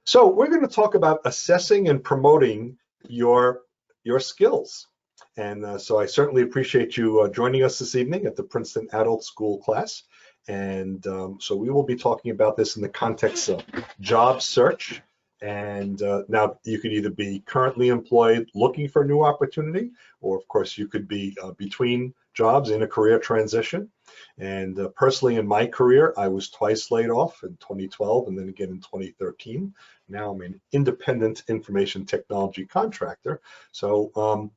So we're going to talk about assessing and promoting your skills. And so I certainly appreciate you joining us this evening at the Princeton Adult School class. And so we will be talking about this in the context of job search. And now you could either be currently employed looking for a new opportunity, or of course you could be between jobs in a career transition. And personally in my career, I was twice laid off in 2012 and then again in 2013. Now I'm an independent information technology contractor. So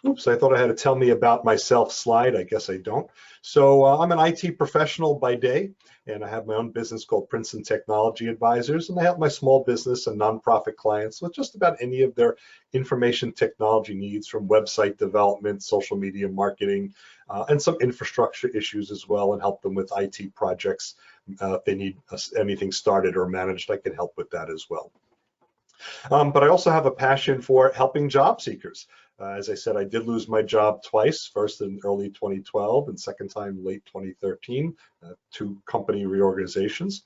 oops, I thought I had to tell me about myself slide. I guess I don't. So I'm an IT professional by day, and I have my own business called Princeton Technology Advisors, and I help my small business and nonprofit clients with just about any of their information technology needs, from website development, social media marketing, and some infrastructure issues as well, and help them with IT projects. If they need anything started or managed, I can help with that as well. But I also have a passion for helping job seekers. As I said, I did lose my job twice, first in early 2012 and second time late 2013, two company reorganizations.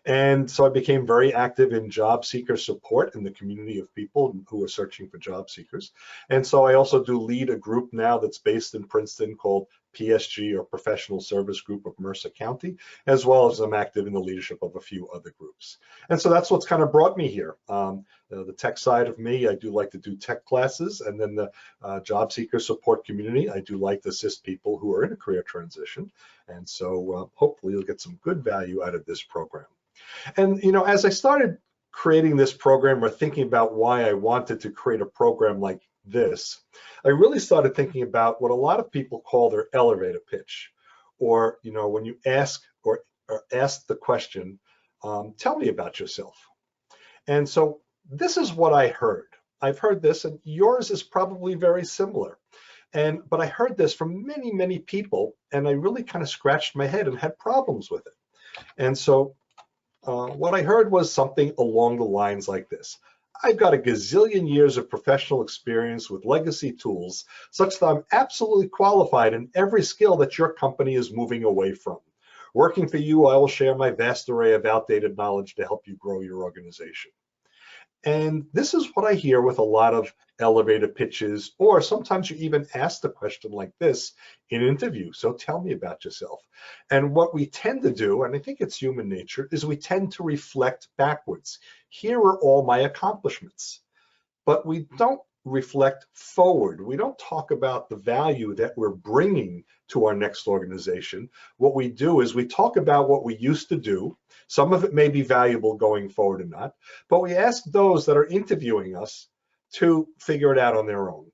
And so I became very active in job seeker support in the community of people who are searching for job seekers. And so I also do lead a group now that's based in Princeton called PSG, or Professional Service Group of Mercer County, as well as I'm active in the leadership of a few other groups. And so that's what's kind of brought me here. The tech side of me, I do like to do tech classes, and then the job seeker support community, I do like to assist people who are in a career transition. And so hopefully you'll get some good value out of this program. And as I started creating this program, or thinking about why I wanted to create a program like this, I really started thinking about what a lot of people call their elevator pitch, or when you ask or ask the question, tell me about yourself. And so this is what I heard. I've heard this, and yours is probably very similar. But I heard this from many, many people, and I really kind of scratched my head and had problems with it. And so what I heard was something along the lines like this: I've got a gazillion years of professional experience with legacy tools, such that I'm absolutely qualified in every skill that your company is moving away from. Working for you, I will share my vast array of outdated knowledge to help you grow your organization. And this is what I hear with a lot of elevator pitches, or sometimes you even ask the question like this in an interview: so tell me about yourself. And what we tend to do, and I think it's human nature, is we tend to reflect backwards. Here are all my accomplishments, but we don't reflect forward. We don't talk about the value that we're bringing to our next organization. What we do is we talk about what we used to do. Some of it may be valuable going forward or not, but we ask those that are interviewing us to figure it out on their own.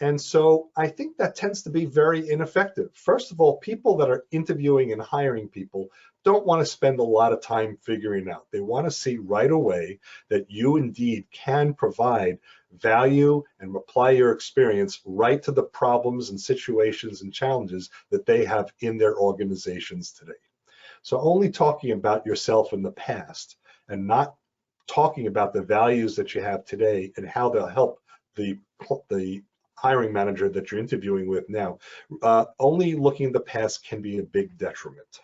And so I think that tends to be very ineffective. First of all, people that are interviewing and hiring people don't want to spend a lot of time figuring out. They want to see right away that you indeed can provide value and apply your experience right to the problems and situations and challenges that they have in their organizations today. So only talking about yourself in the past and not talking about the values that you have today and how they'll help the hiring manager that you're interviewing with now, only looking at the past can be a big detriment.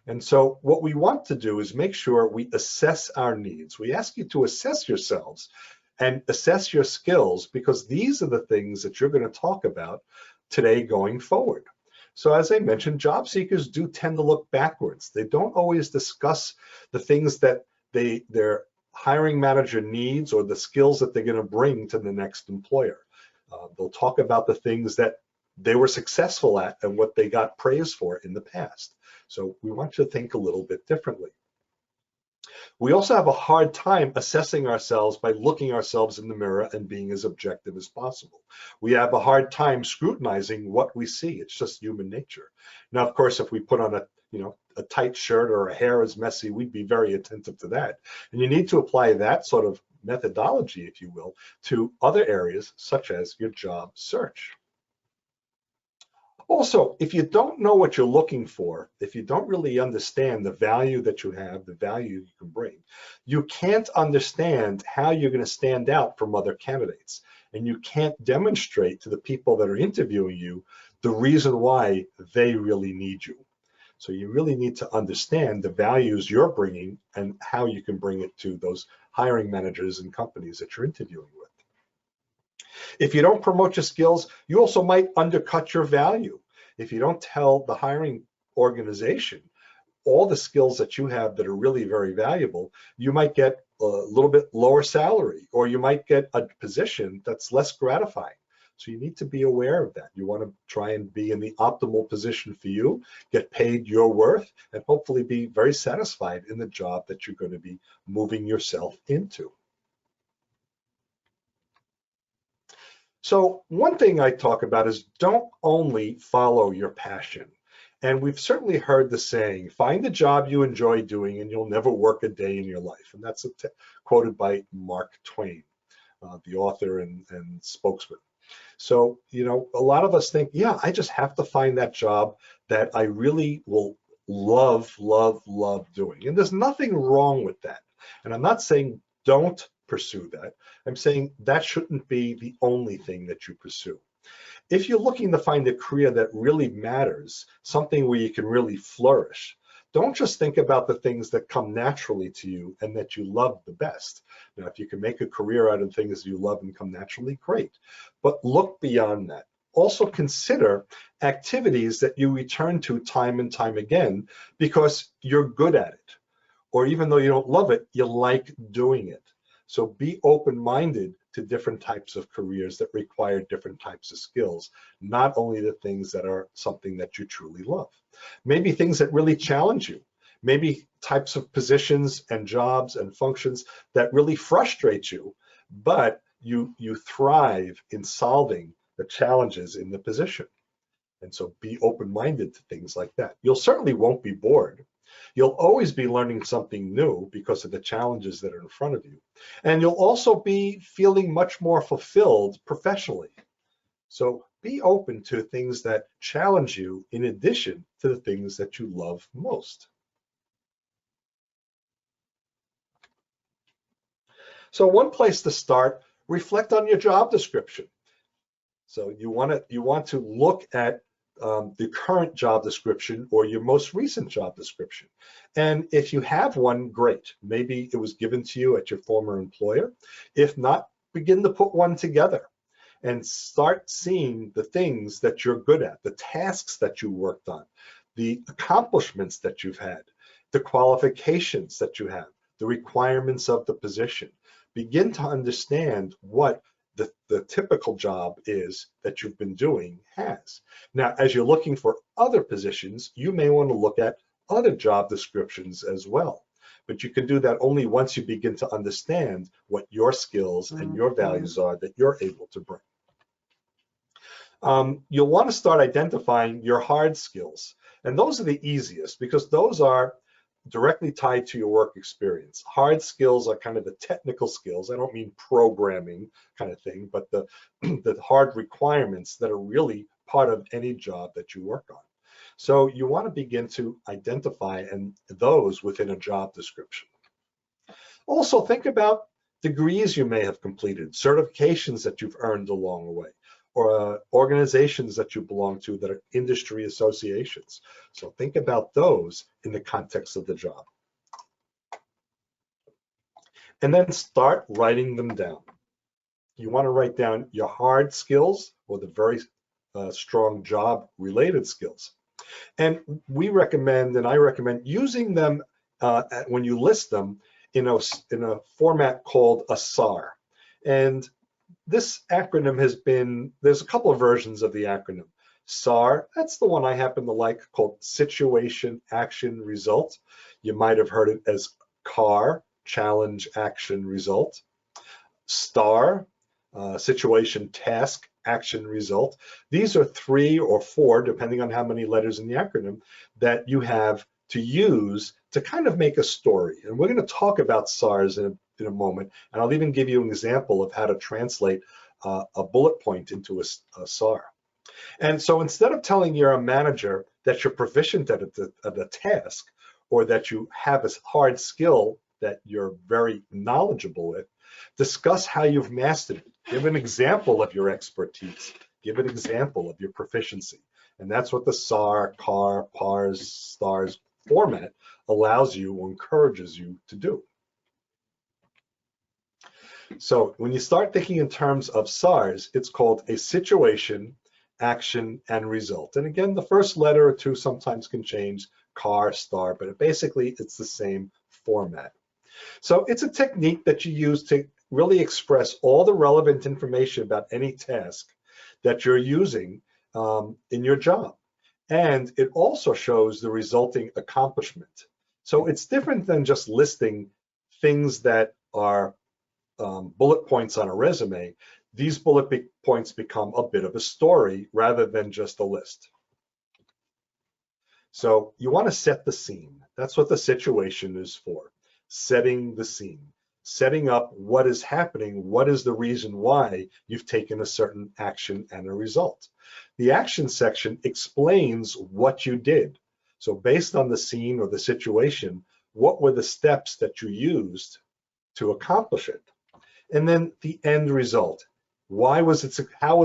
And so what we want to do is make sure we assess our needs. We ask you to assess yourselves and assess your skills, because these are the things that you're going to talk about today going forward. So as I mentioned, job seekers do tend to look backwards. They don't always discuss the things that their hiring manager needs or the skills that they're going to bring to the next employer. They'll talk about the things that they were successful at and what they got praise for in the past. So we want you to think a little bit differently. We also have a hard time assessing ourselves by looking ourselves in the mirror and being as objective as possible. We have a hard time scrutinizing what we see. It's just human nature. Now, of course, if we put on a tight shirt or our hair is messy, we'd be very attentive to that. And you need to apply that sort of methodology, if you will, to other areas such as your job search. Also, if you don't know what you're looking for, if you don't really understand the value that you have, the value you can bring, you can't understand how you're going to stand out from other candidates. And you can't demonstrate to the people that are interviewing you the reason why they really need you. So you really need to understand the values you're bringing and how you can bring it to those hiring managers and companies that you're interviewing with. If you don't promote your skills, you also might undercut your value. If you don't tell the hiring organization all the skills that you have that are really very valuable, you might get a little bit lower salary, or you might get a position that's less gratifying. So you need to be aware of that. You want to try and be in the optimal position for you, get paid your worth, and hopefully be very satisfied in the job that you're going to be moving yourself into. So one thing I talk about is don't only follow your passion. And we've certainly heard the saying, find a job you enjoy doing and you'll never work a day in your life. And that's quoted by Mark Twain, the author and spokesman. So, a lot of us think, yeah, I just have to find that job that I really will love doing. And there's nothing wrong with that. And I'm not saying don't pursue that. I'm saying that shouldn't be the only thing that you pursue. If you're looking to find a career that really matters, something where you can really flourish, don't just think about the things that come naturally to you and that you love the best. Now, if you can make a career out of things you love and come naturally, great. But look beyond that. Also consider activities that you return to time and time again because you're good at it. Or even though you don't love it, you like doing it. So be open-minded to different types of careers that require different types of skills, not only the things that are something that you truly love. Maybe things that really challenge you. Maybe types of positions and jobs and functions that really frustrate you, but you thrive in solving the challenges in the position. And so be open-minded to things like that. You'll certainly won't be bored. You'll always be learning something new because of the challenges that are in front of you. And you'll also be feeling much more fulfilled professionally. So be open to things that challenge you in addition to the things that you love most. So one place to start, reflect on your job description. So you want to look at the current job description or your most recent job description. And if you have one, great. Maybe it was given to you at your former employer. If not, begin to put one together and start seeing the things that you're good at, the tasks that you worked on, the accomplishments that you've had, the qualifications that you have, the requirements of the position. Begin to understand what the typical job is that you've been doing has. Now, as you're looking for other positions, you may want to look at other job descriptions as well. But you can do that only once you begin to understand what your skills and your values are that you're able to bring. You'll want to start identifying your hard skills. And those are the easiest because those are directly tied to your work experience. Hard skills are kind of the technical skills. I don't mean programming kind of thing, but the hard requirements that are really part of any job that you work on. So you want to begin to identify those within a job description. Also think about degrees you may have completed, certifications that you've earned along the way, or organizations that you belong to that are industry associations. So think about those in the context of the job. And then start writing them down. You want to write down your hard skills or the very strong job-related skills. And we recommend, and I recommend, using them when you list them in a format called a SAR. And this acronym there's a couple of versions of the acronym. SAR, that's the one I happen to like, called Situation, Action, Result. You might have heard it as CAR, Challenge, Action, Result. STAR, Situation, Task, Action, Result. These are 3 or 4, depending on how many letters in the acronym, that you have to use to kind of make a story. And we're going to talk about SARs in a moment, and I'll even give you an example of how to translate a bullet point into a SAR. And so instead of telling your manager that you're proficient at a task or that you have a hard skill that you're very knowledgeable with, discuss how you've mastered it. Give an example of your expertise. Give an example of your proficiency. And that's what the SAR, CAR, PARS, STARS format allows you or encourages you to do. So when you start thinking in terms of SARS, it's called a situation, action, and result. And again, the first letter or two sometimes can change, CAR, STAR, but basically it's the same format. So it's a technique that you use to really express all the relevant information about any task that you're using in your job. And it also shows the resulting accomplishment. So it's different than just listing things that are bullet points on a resume. These bullet points become a bit of a story rather than just a list. So you want to set the scene. That's what the situation is for. Setting the scene, setting up what is happening, what is the reason why you've taken a certain action and a result. The action section explains what you did. So based on the scene or the situation, what were the steps that you used to accomplish it? And then the end result. How was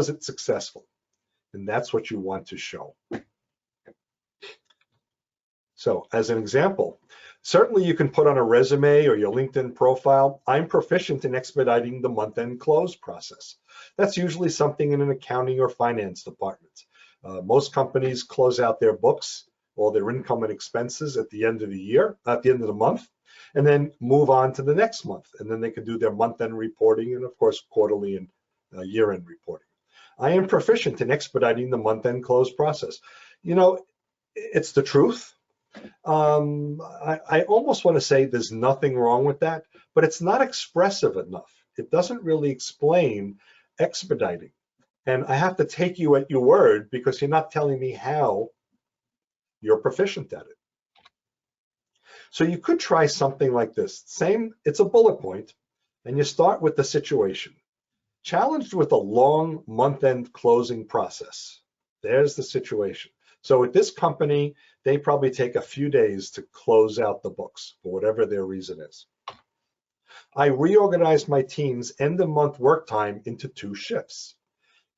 it successful? And that's what you want to show. So as an example, certainly you can put on a resume or your LinkedIn profile, I'm proficient in expediting the month-end close process. That's usually something in an accounting or finance department. Most companies close out their books, all their income and expenses at the end of the year, at the end of the month, and then move on to the next month. And then they can do their month-end reporting and of course quarterly and year-end reporting. I am proficient in expediting the month-end close process. You know, it's the truth. I almost want to say there's nothing wrong with that, but it's not expressive enough. It doesn't really explain expediting. And I have to take you at your word because you're not telling me how you're proficient at it. So you could try something like this. Same, it's a bullet point, and you start with the situation. Challenged with a long month-end closing process. There's the situation. So at this company, they probably take a few days to close out the books for whatever their reason is. I reorganized my team's end-of-month work time into 2 shifts.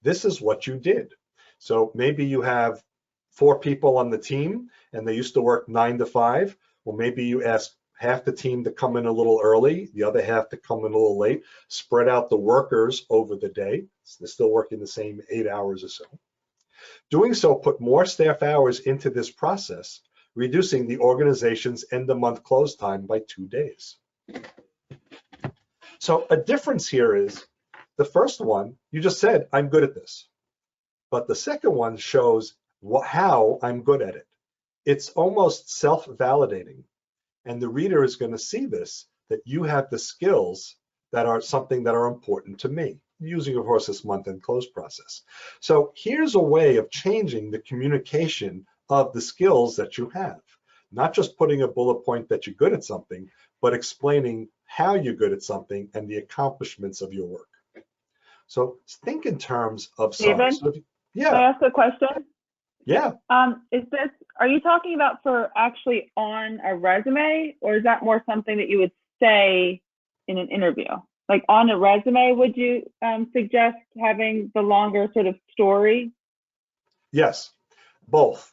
This is what you did. So maybe you have 4 people on the team and they used to work 9 to 5. Well, maybe you ask half the team to come in a little early, the other half to come in a little late, spread out the workers over the day. So they're still working the same 8 hours or so. Doing so put more staff hours into this process, reducing the organization's end-of-month close time by 2 days. So a difference here is the first one, you just said, I'm good at this. But the second one shows how I'm good at it. It's almost self-validating. And the reader is going to see this, that you have the skills that are something that are important to me, using, of course, this month-end close process. So here's a way of changing the communication of the skills that you have. Not just putting a bullet point that you're good at something, but explaining how you're good at something and the accomplishments of your work. So think in terms of SARS. So yeah. Can I ask a question? Yeah. Are you talking about for actually on a resume, or is that more something that you would say in an interview? Like on a resume, would you suggest having the longer sort of story? Yes, both.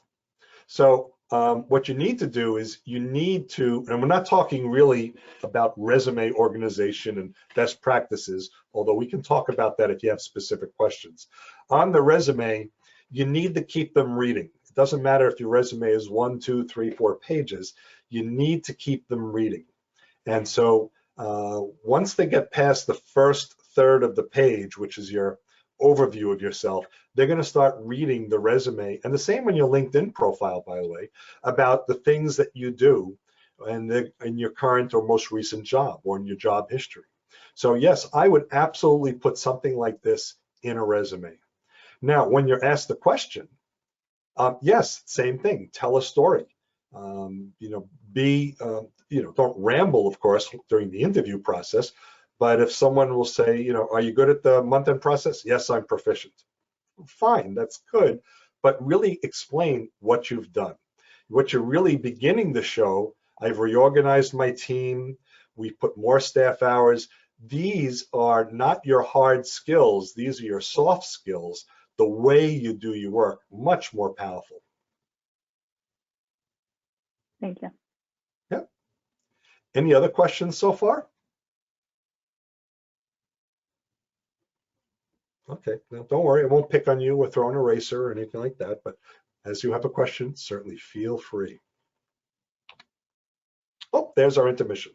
So what you need to do is you need to, and we're not talking really about resume organization and best practices, although we can talk about that if you have specific questions. On the resume, you need to keep them reading. It doesn't matter if your resume is 1, 2, 3, 4 pages, you need to keep them reading. And so once they get past the first third of the page, which is your overview of yourself, they're going to start reading the resume, and the same on your LinkedIn profile, by the way, about the things that you do in your current or most recent job or in your job history. So yes, I would absolutely put something like this in a resume. Now, when you're asked the question, yes, same thing, tell a story. Don't ramble, of course, during the interview process, but if someone will say, are you good at the month-end process? Yes, I'm proficient. Fine, that's good, but really explain what you've done. What you're really beginning to show, I've reorganized my team, we put more staff hours. These are not your hard skills, these are your soft skills the way you do your work much more powerful. Thank you. Yeah. Any other questions so far? Okay, now don't worry, I won't pick on you or throw an eraser or anything like that, but as you have a question, certainly feel free. Oh, there's our intermission.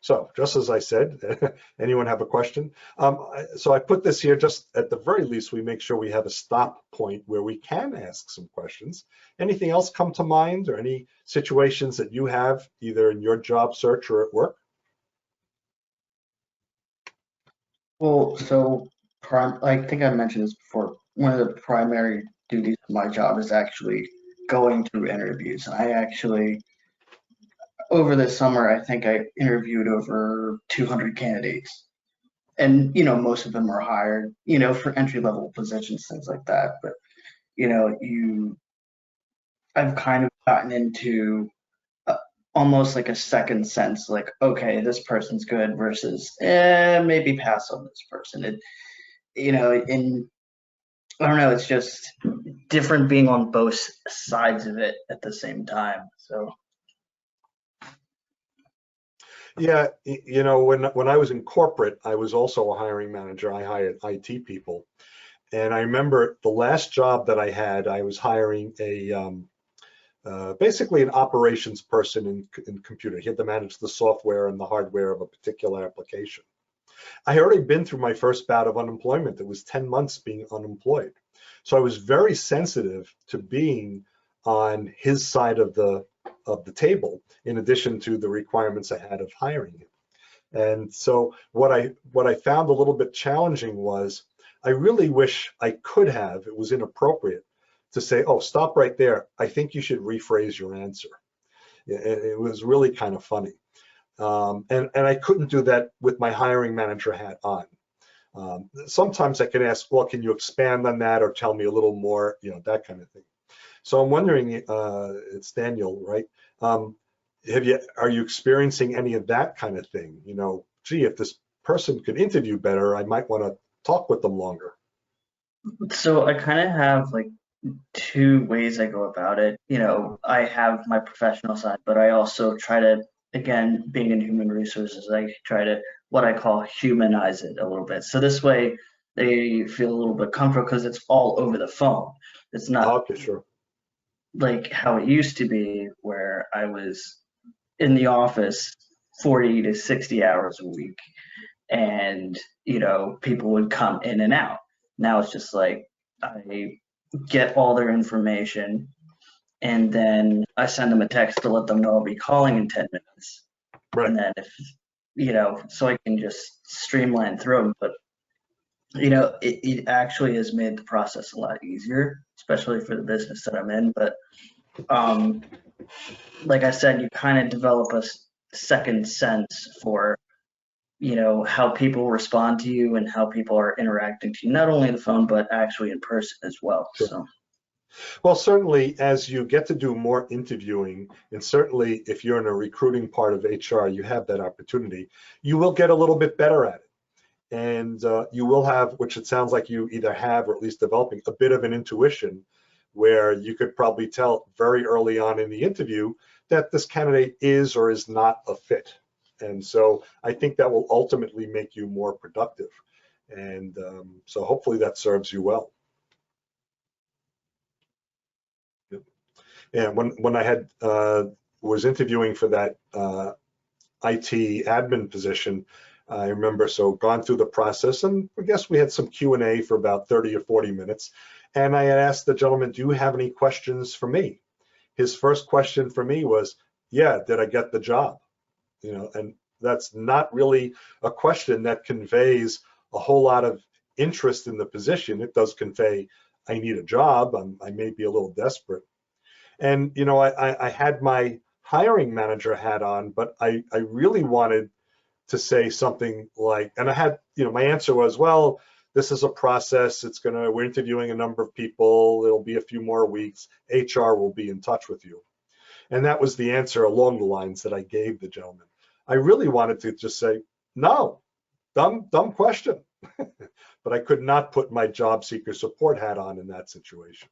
So just as I said, anyone have a question? So I put this here just at the very least, we make sure we have a stop point where we can ask some questions. Anything else come to mind or any situations that you have either in your job search or at work? Well, so I think I mentioned this before. One of the primary duties of my job is actually going through interviews. And I actually, over the summer, I think I interviewed over 200 candidates. And, most of them are hired, for entry-level positions, things like that. But, I've kind of gotten into almost like a second sense, like, okay, this person's good versus maybe pass on this person. And I don't know, it's just different being on both sides of it at the same time. So yeah, when I was in corporate, I was also a hiring manager. I hired IT people, and I remember the last job that I had, I was hiring basically an operations person in computer. He had to manage the software and the hardware of a particular application. I had already been through my first bout of unemployment. It was 10 months being unemployed. So I was very sensitive to being on his side of the table, in addition to the requirements I had of hiring him. And so what I found a little bit challenging was, I really wish I could have, it was inappropriate to say, oh, stop right there. I think you should rephrase your answer. It was really kind of funny. And I couldn't do that with my hiring manager hat on. Sometimes I could ask, well, can you expand on that or tell me a little more, that kind of thing. So I'm wondering, it's Daniel, right? Are you experiencing any of that kind of thing? Gee, if this person could interview better, I might want to talk with them longer. So I kind of have like two ways I go about it. I have my professional side, but I also try to, again, being in human resources, I try to what I call humanize it a little bit. So this way they feel a little bit comfortable because it's all over the phone. It's not Okay, sure. like how it used to be where I was in the office 40 to 60 hours a week and, people would come in and out. Now it's just like I get all their information and then I send them a text to let them know I'll be calling in 10 minutes. Right. And then so I can just streamline through them. But, it actually has made the process a lot easier, especially for the business that I'm in. But like I said, you kind of develop a second sense for, how people respond to you and how people are interacting to you, not only on the phone, but actually in person as well. Sure. So. Well, certainly as you get to do more interviewing, and certainly if you're in a recruiting part of HR, you have that opportunity, you will get a little bit better at it. And you will have, which it sounds like you either have or at least developing, a bit of an intuition where you could probably tell very early on in the interview that this candidate is or is not a fit. And so I think that will ultimately make you more productive. And so hopefully that serves you well. And when I had was interviewing for that IT admin position, I remember, so gone through the process, and I guess we had some Q&A for about 30 or 40 minutes. And I had asked the gentleman, do you have any questions for me? His first question for me was, yeah, did I get the job? And that's not really a question that conveys a whole lot of interest in the position. It does convey, I need a job, I may be a little desperate. And, I had my hiring manager hat on, but I really wanted to say something like, and I had, my answer was, well, this is a process. We're interviewing a number of people. It'll be a few more weeks. HR will be in touch with you. And that was the answer along the lines that I gave the gentleman. I really wanted to just say, no, dumb question. but I could not put my job seeker support hat on in that situation.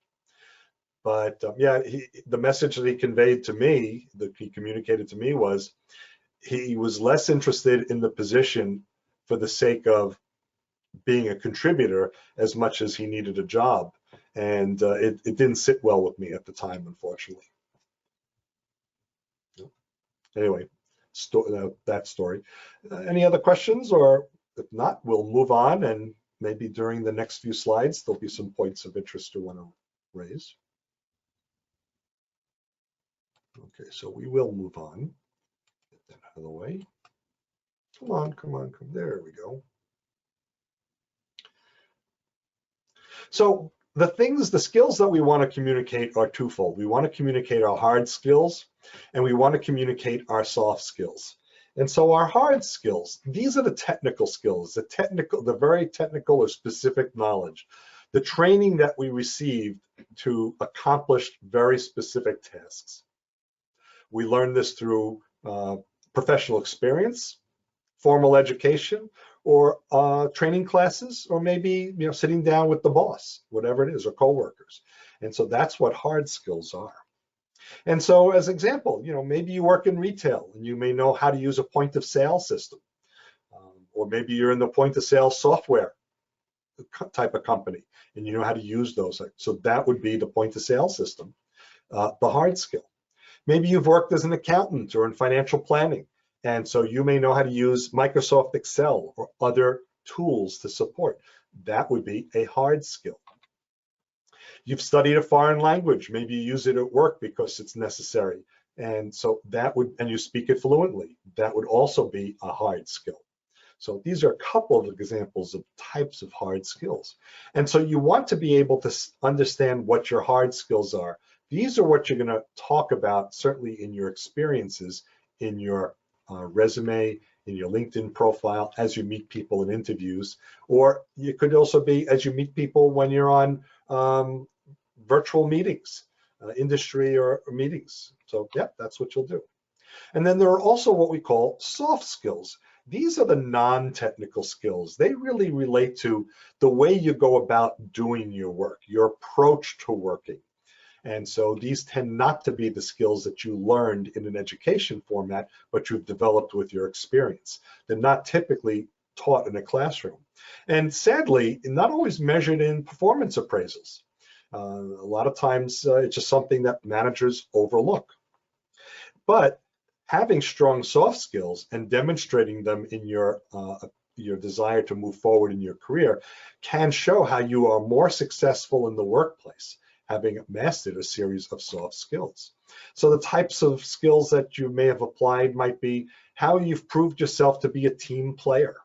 But yeah, the message that he conveyed to me, that he communicated to me, was he was less interested in the position for the sake of being a contributor as much as he needed a job. And it didn't sit well with me at the time, unfortunately. Anyway, that story. Any other questions? Or if not, we'll move on, and maybe during the next few slides, there'll be some points of interest to want to raise. Okay, so we will move on. Get that out of the way. Come on, come on, come. There we go. So the skills that we want to communicate are twofold. We want to communicate our hard skills, and we want to communicate our soft skills. And so our hard skills, these are the technical skills, the very technical or specific knowledge, the training that we received to accomplish very specific tasks. We learn this through professional experience, formal education, or training classes, or maybe sitting down with the boss, whatever it is, or coworkers. And so that's what hard skills are. And so as an example, maybe you work in retail and you may know how to use a point of sale system, or maybe you're in the point of sale software type of company and you know how to use those. So that would be the point of sale system, the hard skill. Maybe you've worked as an accountant or in financial planning, and so you may know how to use Microsoft Excel or other tools to support. That would be a hard skill. You've studied a foreign language. Maybe you use it at work because it's necessary, and so and you speak it fluently. That would also be a hard skill. So these are a couple of examples of types of hard skills. And so you want to be able to understand what your hard skills are. These are what you're going to talk about, certainly in your experiences, in your resume, in your LinkedIn profile, as you meet people in interviews, or it could also be as you meet people when you're on virtual meetings, industry or meetings. So yeah, that's what you'll do. And then there are also what we call soft skills. These are the non-technical skills. They really relate to the way you go about doing your work, your approach to working. And so these tend not to be the skills that you learned in an education format, but you've developed with your experience. They're not typically taught in a classroom. And sadly, not always measured in performance appraisals. A lot of times it's just something that managers overlook. But having strong soft skills and demonstrating them in your desire to move forward in your career can show how you are more successful in the workplace, having mastered a series of soft skills. So the types of skills that you may have applied might be how you've proved yourself to be a team player.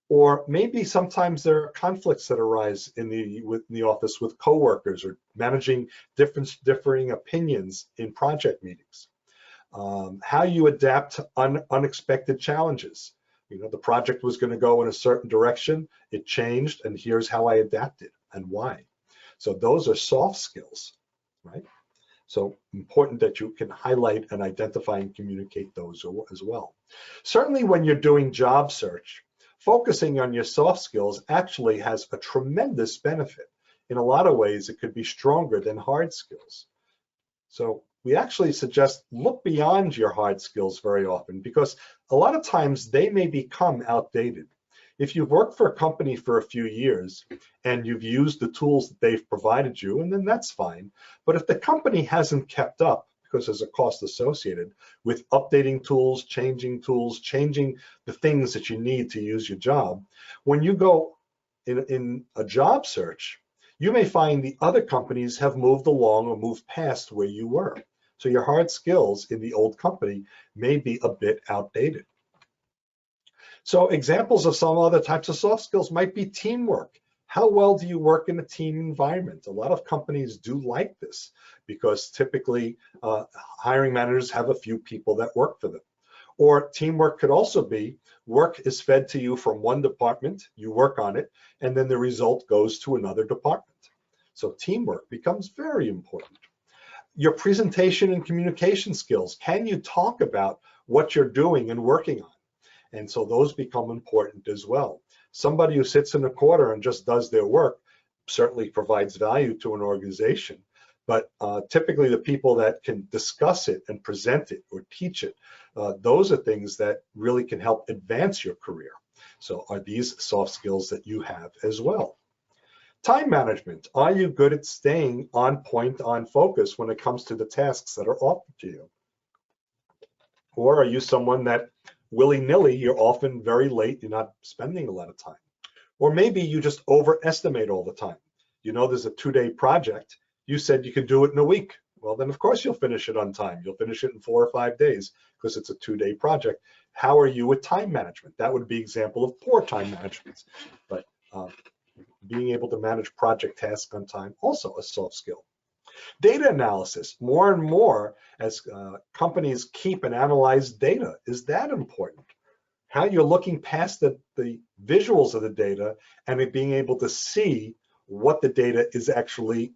Or maybe sometimes there are conflicts that arise in the office with coworkers, or managing differing opinions in project meetings. How you adapt to unexpected challenges. The project was going to go in a certain direction, it changed, and here's how I adapted and why. So those are soft skills, right? So important that you can highlight and identify and communicate those as well. Certainly when you're doing job search, focusing on your soft skills actually has a tremendous benefit. In a lot of ways, it could be stronger than hard skills. So we actually suggest look beyond your hard skills very often, because a lot of times they may become outdated. If you've worked for a company for a few years and you've used the tools that they've provided you, and then that's fine. But if the company hasn't kept up, because there's a cost associated with updating tools, changing the things that you need to use your job, when you go in a job search, you may find the other companies have moved along or moved past where you were. So your hard skills in the old company may be a bit outdated. So examples of some other types of soft skills might be teamwork. How well do you work in a team environment? A lot of companies do like this because typically hiring managers have a few people that work for them. Or teamwork could also be work is fed to you from one department, you work on it, and then the result goes to another department. So teamwork becomes very important. Your presentation and communication skills. Can you talk about what you're doing and working on? And so those become important as well. Somebody who sits in a corner and just does their work certainly provides value to an organization. But typically the people that can discuss it and present it or teach it, those are things that really can help advance your career. So are these soft skills that you have as well? Time management. Are you good at staying on point, on focus when it comes to the tasks that are offered to you? Or are you someone that willy-nilly, you're often very late, you're not spending a lot of time? Or maybe you just overestimate all the time. You know there's a 2-day project. You said you could do it in a week. Well, then of course you'll finish it on time. You'll finish it in 4 or 5 days because it's a 2-day project. How are you with time management? That would be an example of poor time management. But being able to manage project tasks on time, also a soft skill. Data analysis, more and more as companies keep and analyze data. Is that important? How you're looking past the visuals of the data and it being able to see what the data is actually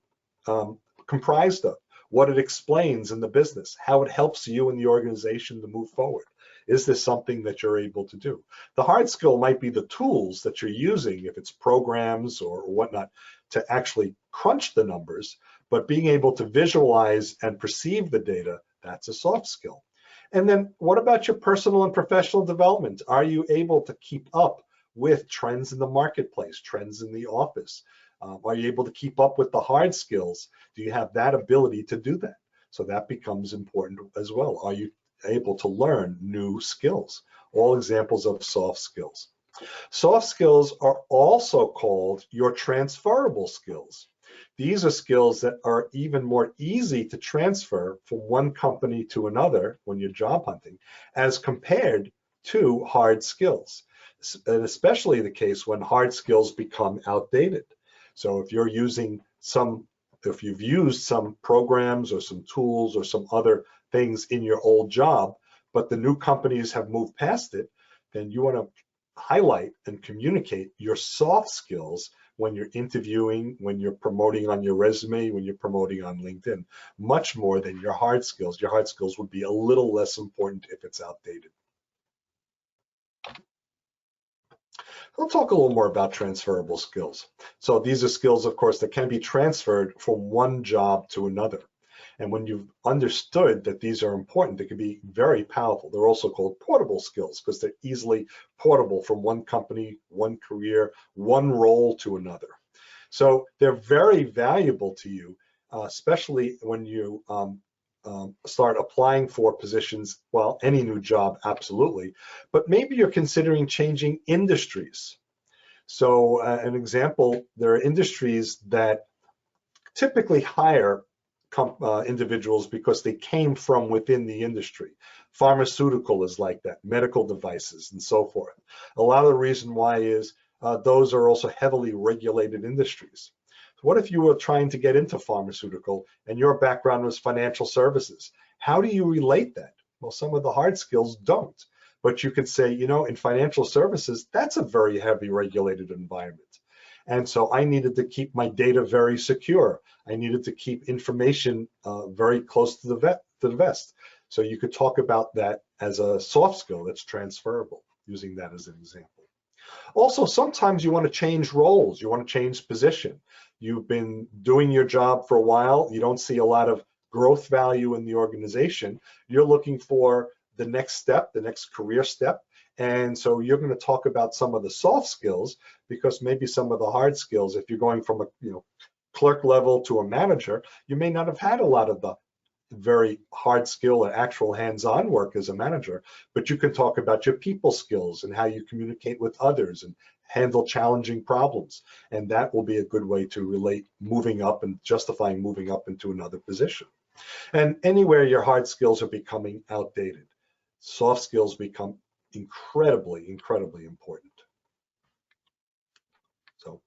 comprised of, what it explains in the business, how it helps you and the organization to move forward. Is this something that you're able to do? The hard skill might be the tools that you're using, if it's programs or whatnot, to actually crunch the numbers, but being able to visualize and perceive the data, that's a soft skill. And then what about your personal and professional development? Are you able to keep up with trends in the marketplace, trends in the office? Are you able to keep up with the hard skills? Do you have that ability to do that? So that becomes important as well. Are you able to learn new skills? All examples of soft skills. Soft skills are also called your transferable skills. These are skills that are even more easy to transfer from one company to another when you're job hunting, as compared to hard skills, and especially the case when hard skills become outdated. So if you've used some programs or some tools or some other things in your old job, but the new companies have moved past it, then you want to highlight and communicate your soft skills when you're interviewing, when you're promoting on your resume, when you're promoting on LinkedIn, much more than your hard skills. Your hard skills would be a little less important if it's outdated. We'll talk a little more about transferable skills. So these are skills, of course, that can be transferred from one job to another. And when you've understood that these are important, they can be very powerful. They're also called portable skills because they're easily portable from one company, one career, one role to another. So they're very valuable to you, especially when you start applying for positions, well, any new job, absolutely. But maybe you're considering changing industries. So an example, there are industries that typically hire individuals because they came from within the industry. Pharmaceutical is like that, medical devices and so forth. A lot of the reason why is those are also heavily regulated industries. What if you were trying to get into pharmaceutical and your background was financial services? How do you relate that? Well, some of the hard skills don't, but you could say, you know, in financial services, that's a very heavy regulated environment. And so I needed to keep my data very secure. I needed to keep information very close to the vest. So you could talk about that as a soft skill that's transferable, using that as an example. Also, sometimes you want to change roles. You want to change position. You've been doing your job for a while. You don't see a lot of growth value in the organization. You're looking for the next step, the next career step. And so you're going to talk about some of the soft skills, because maybe some of the hard skills, if you're going from a clerk level to a manager, you may not have had a lot of the very hard skill or actual hands-on work as a manager, but you can talk about your people skills and how you communicate with others and handle challenging problems. And that will be a good way to relate moving up and justifying moving up into another position. And anywhere your hard skills are becoming outdated, soft skills become incredibly, incredibly important. So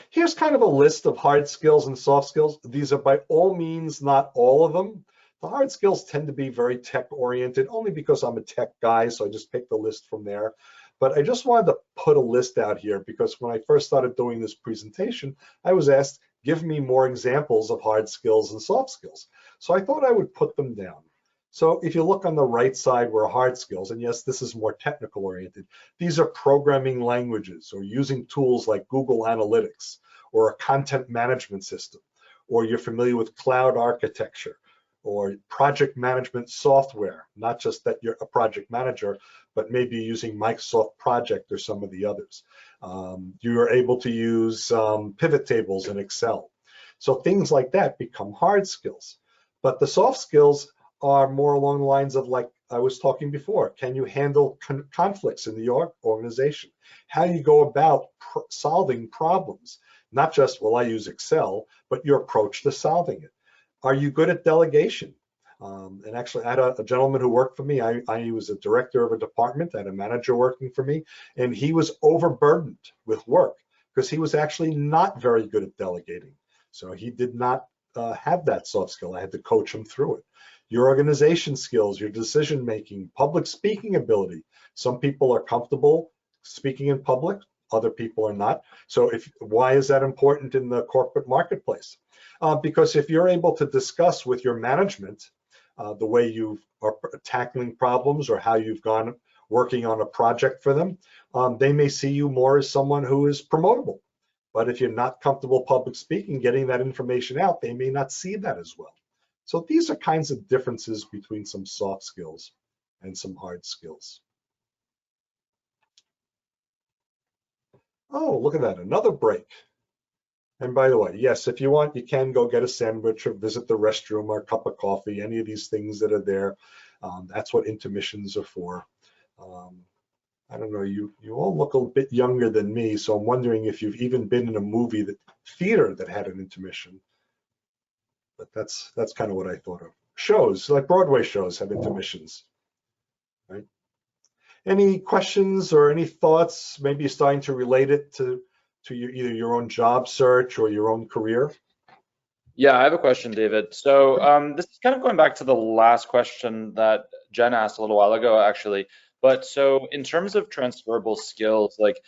here's kind of a list of hard skills and soft skills. These are by all means not all of them. The hard skills tend to be very tech oriented, only because I'm a tech guy, so I just picked the list from there. But I just wanted to put a list out here because when I first started doing this presentation, I was asked, give me more examples of hard skills and soft skills. So I thought I would put them down. So if you look on the right side where hard skills, and yes, this is more technical oriented, these are programming languages or using tools like Google Analytics or a content management system, or you're familiar with cloud architecture or project management software, not just that you're a project manager, but maybe using Microsoft Project or some of the others. You are able to use pivot tables in Excel. So things like that become hard skills. But the soft skills are more along the lines of, like I was talking before, can you handle conflicts in the organization? How do you go about solving problems? Not just, well, I use Excel, but your approach to solving it. Are you good at delegation? And actually, I had a gentleman who worked for me. I was a director of a department. I had a manager working for me, and he was overburdened with work because he was actually not very good at delegating. So he did not have that soft skill. I had to coach him through it. Your organization skills, your decision making, public speaking ability. Some people are comfortable speaking in public, other people are not. So why is that important in the corporate marketplace? Because if you're able to discuss with your management the way you are tackling problems or how you've gone working on a project for them, they may see you more as someone who is promotable. But if you're not comfortable public speaking, getting that information out, they may not see that as well. So these are kinds of differences between some soft skills and some hard skills. Oh, look at that, another break. And by the way, yes, if you want, you can go get a sandwich or visit the restroom or a cup of coffee, any of these things that are there. That's what intermissions are for. I don't know, you all look a bit younger than me, so I'm wondering if you've even been in a movie theater that had an intermission. But that's kind of what I thought of. Shows, like Broadway shows have intermissions, right? Any questions or any thoughts, maybe starting to relate it to either your own job search or your own career? Yeah, I have a question, David. So this is kind of going back to the last question that Jen asked a little while ago, actually. But so in terms of transferable skills, like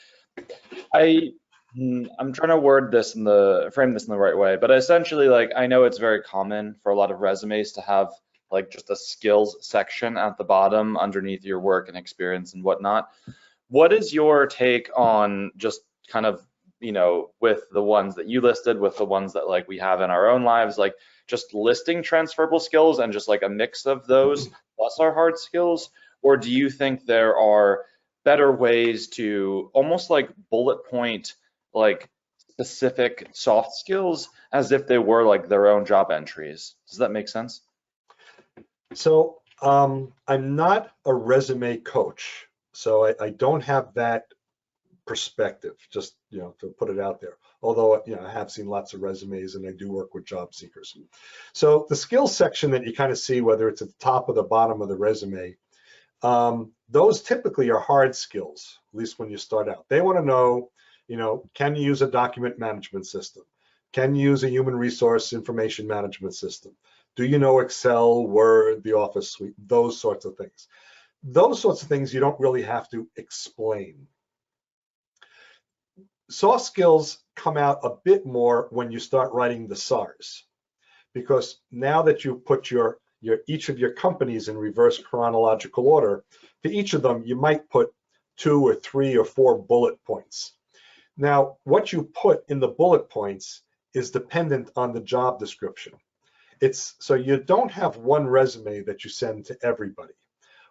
I'm trying to frame this in the right way, but essentially, like, I know it's very common for a lot of resumes to have like just a skills section at the bottom underneath your work and experience and whatnot. What is your take on just kind of, you know, with the ones that you listed, with the ones that like we have in our own lives, like just listing transferable skills and just like a mix of those plus our hard skills? Or do you think there are better ways to almost like bullet point like specific soft skills as if they were like their own job entries? Does that make sense? So I'm not a resume coach, so I don't have that perspective, just, you know, to put it out there. Although, you know, I have seen lots of resumes and I do work with job seekers. So the skills section that you kind of see, whether it's at the top or the bottom of the resume, those typically are hard skills, at least when you start out. They want to know, you know, can you use a document management system? Can you use a human resource information management system? Do you know Excel, Word, the Office suite? Those sorts of things. Those sorts of things you don't really have to explain. Soft skills come out a bit more when you start writing the SARS, because now that you've put each of your companies in reverse chronological order, to each of them you might put 2 or 3 or 4 bullet points. Now, what you put in the bullet points is dependent on the job description. So you don't have one resume that you send to everybody.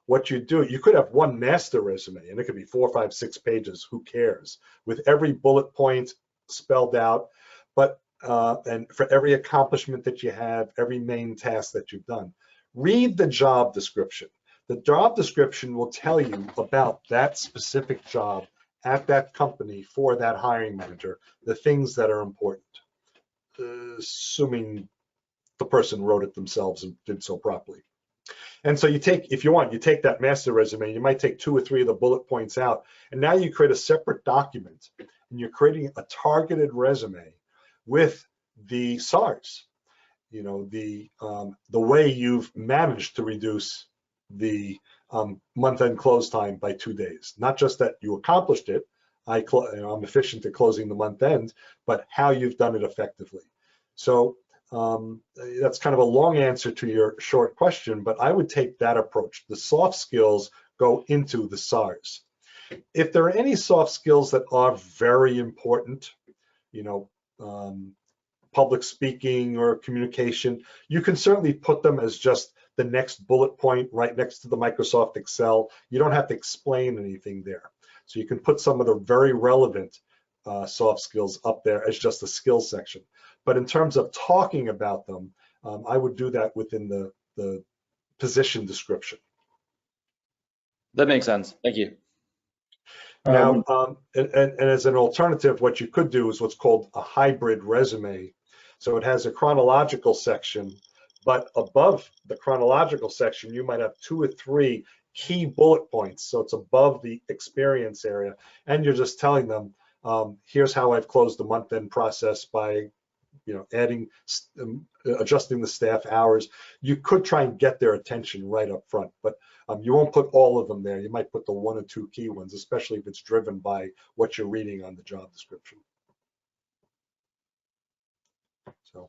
What you do, you could have one master resume and it could be 4, 5, 6 pages, who cares, with every bullet point spelled out, but and for every accomplishment that you have, every main task that you've done. Read the job description. The job description will tell you about that specific job at that company for that hiring manager, the things that are important, assuming the person wrote it themselves and did so properly. And so you take, if you want, you take that master resume, you might take 2 or 3 of the bullet points out, and now you create a separate document, and you're creating a targeted resume with the SARS, you know, the way you've managed to reduce the month-end close time by 2 days. Not just that you accomplished it, I'm efficient at closing the month end, but how you've done it effectively. So That's kind of a long answer to your short question, but I would take that approach. The soft skills go into the SARS. If there are any soft skills that are very important, you know, public speaking or communication, you can certainly put them as just the next bullet point right next to the Microsoft Excel. You don't have to explain anything there. So you can put some of the very relevant soft skills up there as just a skill section. But in terms of talking about them, I would do that within the position description. That makes sense. Thank you. Now, and as an alternative, what you could do is what's called a hybrid resume. So it has a chronological section, but above the chronological section, you might have 2 or 3 key bullet points. So it's above the experience area, and you're just telling them, here's how I've closed the month-end process by, you know, adding, adjusting the staff hours. You could try and get their attention right up front, but you won't put all of them there. You might put the 1 or 2 key ones, especially if it's driven by what you're reading on the job description. So,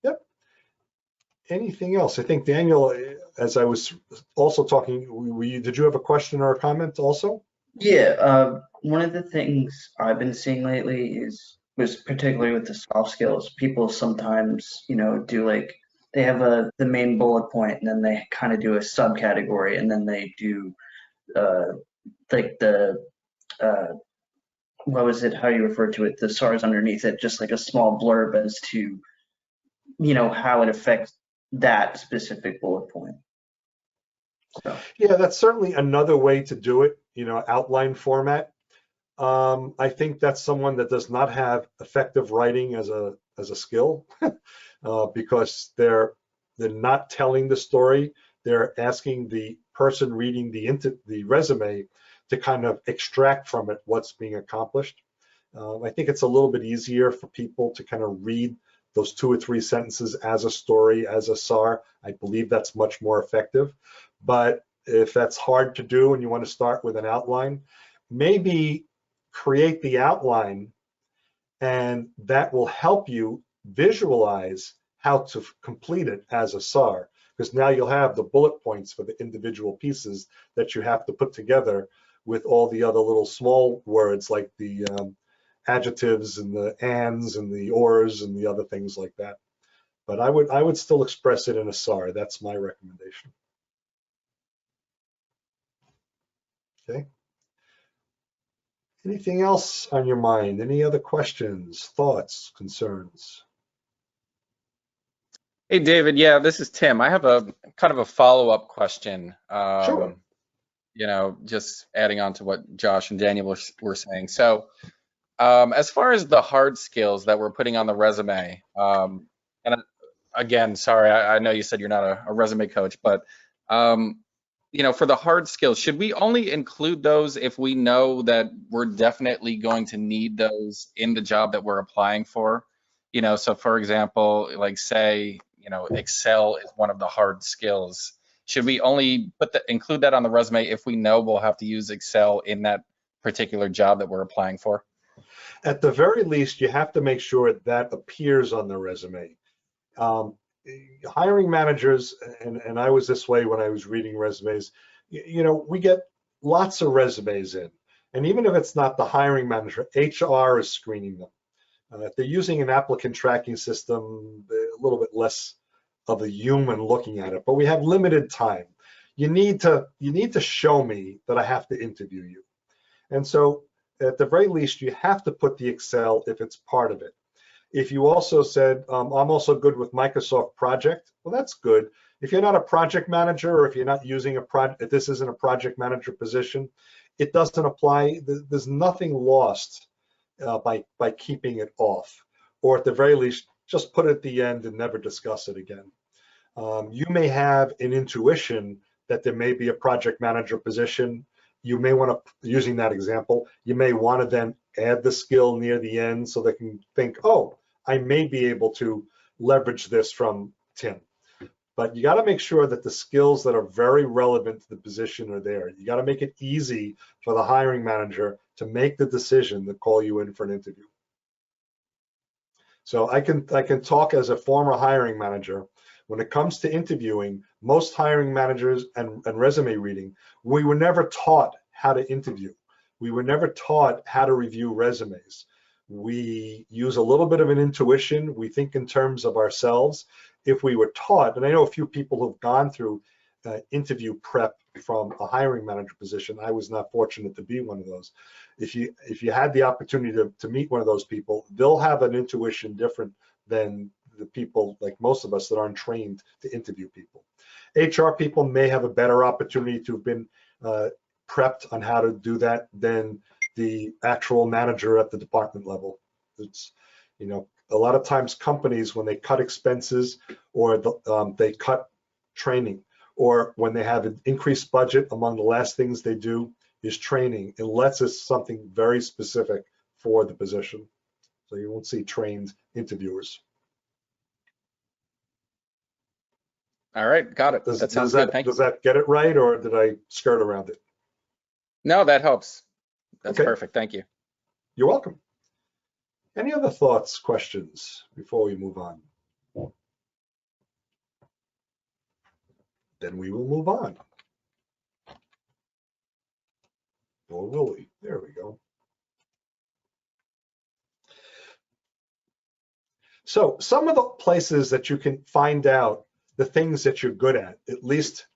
yep. Anything else? I think Daniel, as I was also talking, did you have a question or a comment also? Yeah, one of the things I've been seeing lately was particularly with the soft skills, people sometimes, you know, do like, they have the main bullet point and then they kind of do a subcategory and then they do like the what was it, how you refer to it, the SARS underneath it, just like a small blurb as to, you know, how it affects that specific bullet point. So. Yeah, that's certainly another way to do it, you know, outline format. I think that's someone that does not have effective writing as a skill because they're not telling the story. They're asking the person reading the resume to kind of extract from it what's being accomplished. I think it's a little bit easier for people to kind of read those 2 or 3 sentences as a story, as a SAR. I believe that's much more effective. But if that's hard to do and you want to start with an outline, maybe create the outline, and that will help you visualize how to complete it as a SAR, because now you'll have the bullet points for the individual pieces that you have to put together with all the other little small words like the adjectives and the ands and the ors and the other things like that. But I would still express it in a SAR. That's my recommendation. Okay. Anything else on your mind? Any other questions, thoughts, concerns? Hey, David. Yeah, this is Tim. I have a kind of a follow-up question. Sure. You know, just adding on to what Josh and Daniel were saying. So, as far as the hard skills that we're putting on the resume, and again, sorry, I know you said you're not a resume coach, but you know, for the hard skills, should we only include those if we know that we're definitely going to need those in the job that we're applying for? You know, so for example, like say, you know, Excel is one of the hard skills. Should we only include that on the resume if we know we'll have to use Excel in that particular job that we're applying for? At the very least, you have to make sure that appears on the resume. Hiring managers, and I was this way when I was reading resumes, you know, we get lots of resumes in, and even if it's not the hiring manager, HR is screening them. If they're using an applicant tracking system, a little bit less of a human looking at it, but we have limited time. You need to show me that I have to interview you. And so at the very least, you have to put the Excel if it's part of it. If you also said, I'm also good with Microsoft Project, well, that's good. If you're not a project manager, or if you're not using if this isn't a project manager position, it doesn't apply. There's nothing lost by keeping it off, or at the very least, just put it at the end and never discuss it again. You may have an intuition that there may be a project manager position. You may want to, using that example, you may want to then add the skill near the end so they can think, oh, I may be able to leverage this from Tim. But you got to make sure that the skills that are very relevant to the position are there. You got to make it easy for the hiring manager to make the decision to call you in for an interview. So I can talk as a former hiring manager. When it comes to interviewing, most hiring managers and resume reading, we were never taught how to interview. We were never taught how to review resumes. We use a little bit of an intuition. We think in terms of ourselves. If we were taught, and I know a few people who've gone through interview prep from a hiring manager position. I was not fortunate to be one of those. If you had the opportunity to meet one of those people, they'll have an intuition different than the people like most of us that aren't trained to interview people. HR people may have a better opportunity to have been prepped on how to do that than the actual manager at the department level. It's, you know, a lot of times companies, when they cut expenses or they cut training, or when they have an increased budget, among the last things they do is training, unless it's something very specific for the position. So you won't see trained interviewers. All right, got it. That sounds good. Thank you. Does that get it right, or did I skirt around it? No, that helps. That's Okay. perfect. Thank you. You're welcome. Any other thoughts, questions before we move on? Then we will move on. Or will we? There we go. So some of the places that you can find out the things that you're good at least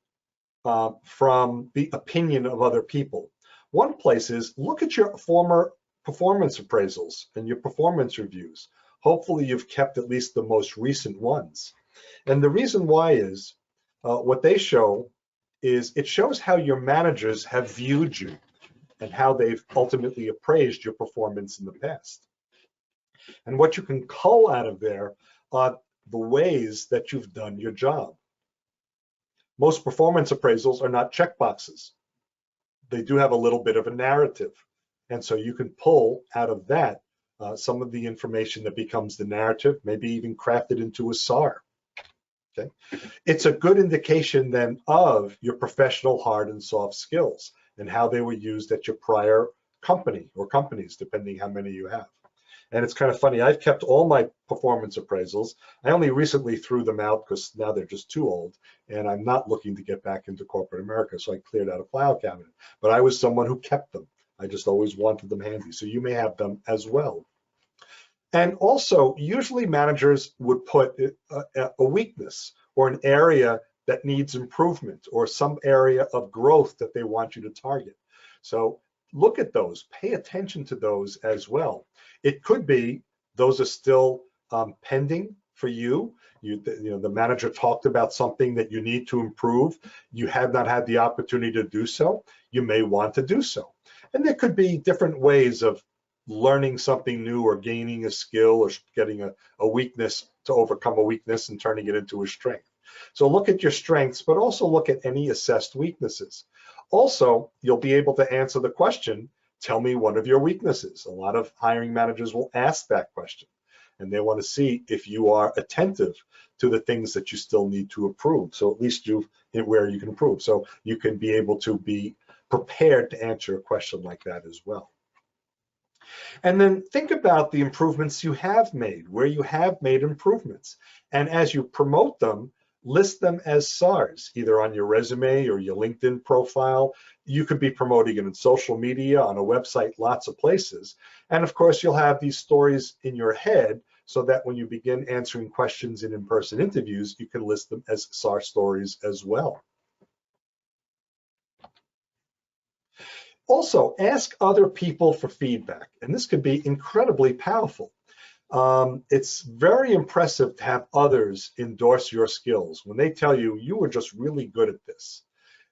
from the opinion of other people. One place is look at your former performance appraisals and your performance reviews. Hopefully you've kept at least the most recent ones. And the reason why is what they show is it shows how your managers have viewed you and how they've ultimately appraised your performance in the past. And what you can cull out of there are the ways that you've done your job. Most performance appraisals are not checkboxes. They do have a little bit of a narrative. And so you can pull out of that some of the information that becomes the narrative, maybe even craft it into a SAR. Okay. It's a good indication then of your professional hard and soft skills and how they were used at your prior company or companies, depending how many you have. And it's kind of funny, I've kept all my performance appraisals. I only recently threw them out because now they're just too old, and I'm not looking to get back into corporate America, so I cleared out a file cabinet. But I was someone who kept them. I just always wanted them handy, so you may have them as well. And also, usually managers would put a weakness or an area that needs improvement or some area of growth that they want you to target. So look at those, pay attention to those as well. It could be those are still pending for you. The manager talked about something that you need to improve. You have not had the opportunity to do so. You may want to do so. And there could be different ways of learning something new or gaining a skill or getting a weakness to overcome a weakness and turning it into a strength. So look at your strengths, but also look at any assessed weaknesses. Also, you'll be able to answer the question, tell me one of your weaknesses. A lot of hiring managers will ask that question, and they want to see if you are attentive to the things that you still need to improve. So at least where you can improve. So you can be able to be prepared to answer a question like that as well. And then think about the improvements you have made, where you have made improvements. And as you promote them, list them as SARs, either on your resume or your LinkedIn profile. You could be promoting it in social media, on a website, lots of places. And of course, you'll have these stories in your head so that when you begin answering questions in in-person interviews, you can list them as SAR stories as well. Also, ask other people for feedback, and this could be incredibly powerful. It's very impressive to have others endorse your skills when they tell you you were just really good at this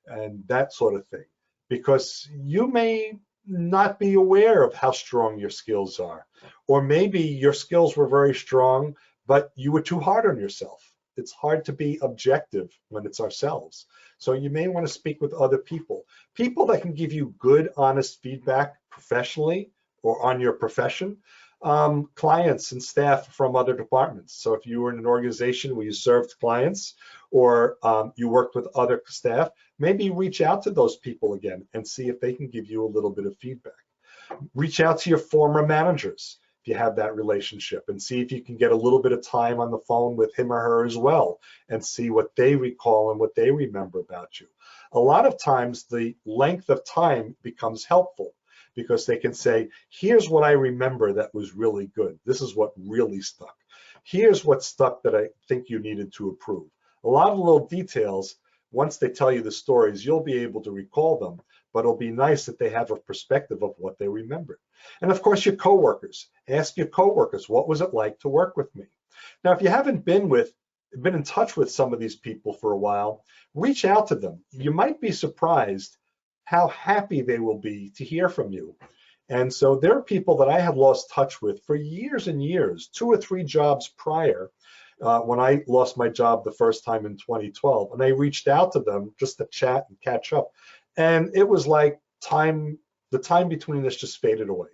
and that sort of thing, because you may not be aware of how strong your skills are, or maybe your skills were very strong, but you were too hard on yourself. It's hard to be objective when it's ourselves. So you may want to speak with other people that can give you good, honest feedback professionally or on your profession. Clients and staff from other departments. So if you were in an organization where you served clients or you worked with other staff, maybe reach out to those people again and see if they can give you a little bit of feedback. Reach out to your former managers. if you have that relationship, and see if you can get a little bit of time on the phone with him or her as well and see what they recall and what they remember about you. A lot of times the length of time becomes helpful because they can say, here's what I remember that was really good. This is what really stuck. Here's what stuck that I think you needed to improve. A lot of little details, once they tell you the stories, you'll be able to recall them, but it'll be nice that they have a perspective of what they remembered. And of course, your coworkers. Ask your coworkers, what was it like to work with me? Now, if you haven't been in touch with some of these people for a while, reach out to them. You might be surprised how happy they will be to hear from you. And so there are people that I had lost touch with for years and years, 2 or 3 jobs prior, when I lost my job the first time in 2012. And I reached out to them just to chat and catch up. And it was like the time between us just faded away.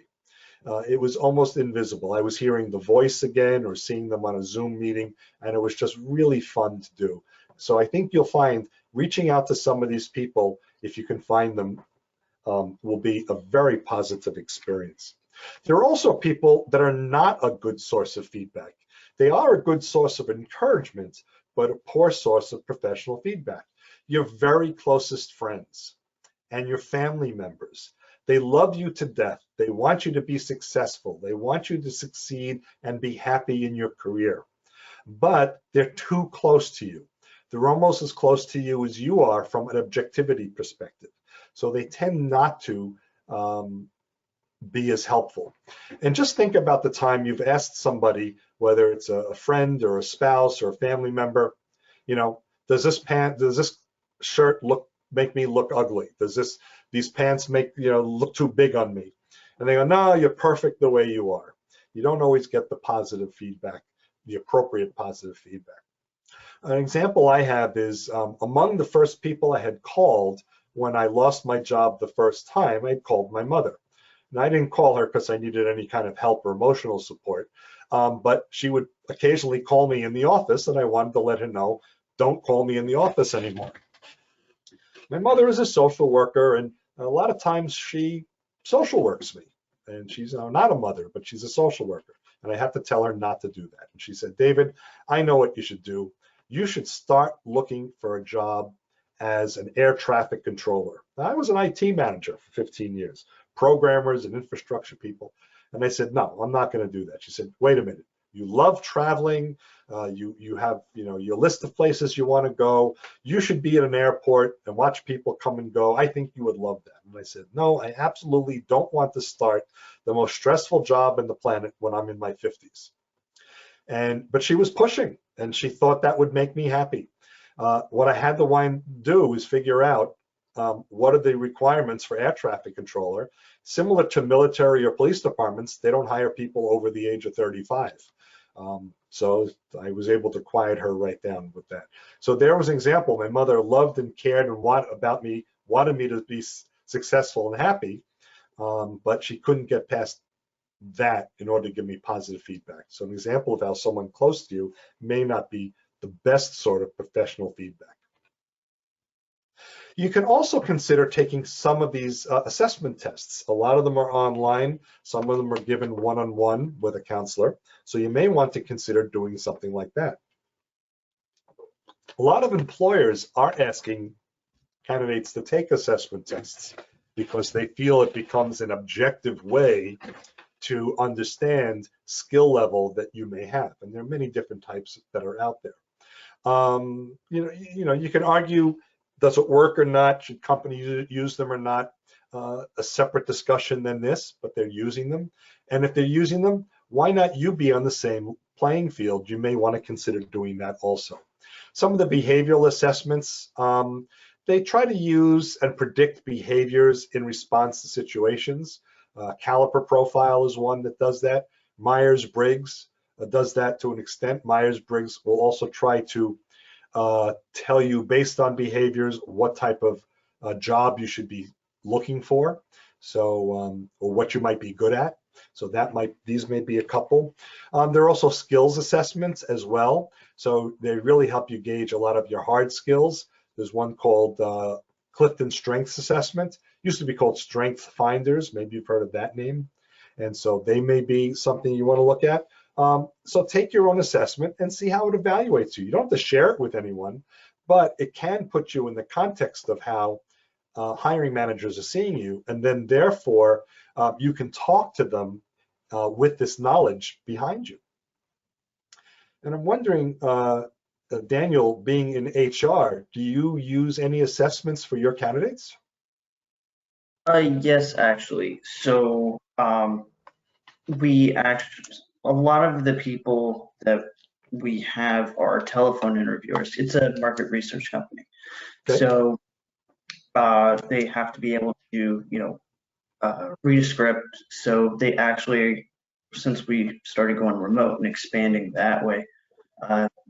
It was almost invisible. I was hearing the voice again or seeing them on a Zoom meeting, and it was just really fun to do. So I think you'll find reaching out to some of these people, if you can find them, will be a very positive experience. There are also people that are not a good source of feedback. They are a good source of encouragement, but a poor source of professional feedback. Your very closest friends and your family members. They love you to death. They want you to be successful. They want you to succeed and be happy in your career. But they're too close to you. They're almost as close to you as you are from an objectivity perspective. So they tend not to be as helpful. And just think about the time you've asked somebody, whether it's a friend or a spouse or a family member, you know, does this shirt make me look ugly? Does these pants make, look too big on me? And they go, no, you're perfect the way you are. You don't always get the positive feedback, the appropriate positive feedback. An example I have is among the first people I had called when I lost my job the first time, I called my mother. And I didn't call her because I needed any kind of help or emotional support, but she would occasionally call me in the office, and I wanted to let her know, don't call me in the office anymore. My mother is a social worker, and a lot of times she social works me. And she's not a mother, but she's a social worker. And I have to tell her not to do that. And she said, David, I know what you should do. You should start looking for a job as an air traffic controller. Now, I was an IT manager for 15 years, programmers and infrastructure people. And I said, no, I'm not going to do that. She said, wait a minute. You love traveling. You have your list of places you want to go. You should be at an airport and watch people come and go. I think you would love that. And I said, no, I absolutely don't want to start the most stressful job in the planet when I'm in my 50s. But she was pushing, and she thought that would make me happy. What I had to do is figure out what are the requirements for air traffic controller. Similar to military or police departments, they don't hire people over the age of 35. So I was able to quiet her right down with that. So there was an example. My mother loved and cared and wanted me to be successful and happy, but she couldn't get past that in order to give me positive feedback. So an example of how someone close to you may not be the best sort of professional feedback. You can also consider taking some of these assessment tests. A lot of them are online. Some of them are given one-on-one with a counselor. So you may want to consider doing something like that. A lot of employers are asking candidates to take assessment tests because they feel it becomes an objective way to understand skill level that you may have. And there are many different types that are out there. You can argue, does it work or not? Should companies use them or not? A separate discussion than this, but they're using them. And if they're using them, why not you be on the same playing field? You may want to consider doing that also. Some of the behavioral assessments, they try to use and predict behaviors in response to situations. Caliper Profile is one that does that. Myers-Briggs does that to an extent. Myers-Briggs will also try to tell you based on behaviors what type of job you should be looking for, so or what you might be good at. So these may be a couple. There are also skills assessments as well. So they really help you gauge a lot of your hard skills. There's one called Clifton Strengths Assessment. Used to be called Strength Finders. Maybe you've heard of that name. And so they may be something you want to look at. So take your own assessment and see how it evaluates you. You don't have to share it with anyone, but it can put you in the context of how hiring managers are seeing you, and then therefore you can talk to them with this knowledge behind you. And I'm wondering, Daniel, being in HR, do you use any assessments for your candidates? Yes, actually. So we actually, a lot of the people that we have are telephone interviewers. It's a market research company. Okay. So they have to be able to, read a script. So they actually, since we started going remote and expanding that way,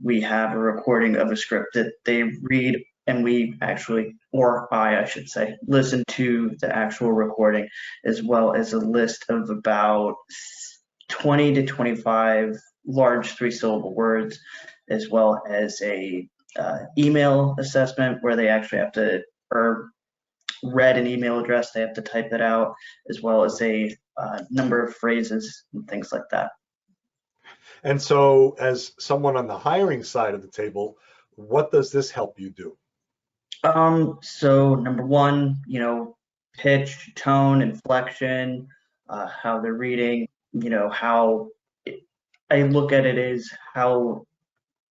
we have a recording of a script that they read, and we actually, or I should say, listen to the actual recording, as well as a list of about 20 to 25 large 3-syllable words, as well as a email assessment where they actually have to, or read an email address, they have to type it out, as well as a number of phrases and things like that. And so as someone on the hiring side of the table, what does this help you do? So number one, pitch, tone, inflection, how they're reading, how I look at it is how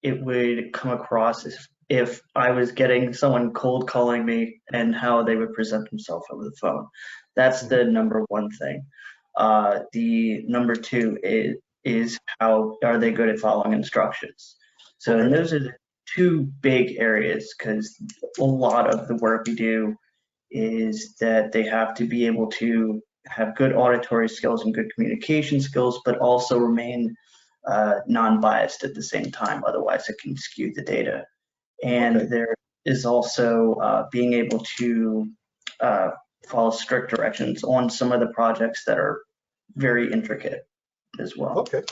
it would come across if I was getting someone cold calling me and how they would present themselves over the phone. That's the number one thing. The number two is how are they good at following instructions. So and those are the two big areas, because a lot of the work we do is that they have to be able to have good auditory skills and good communication skills, but also remain non-biased at the same time. Otherwise, it can skew the data. And there is also being able to follow strict directions on some of the projects that are very intricate as well. Okay,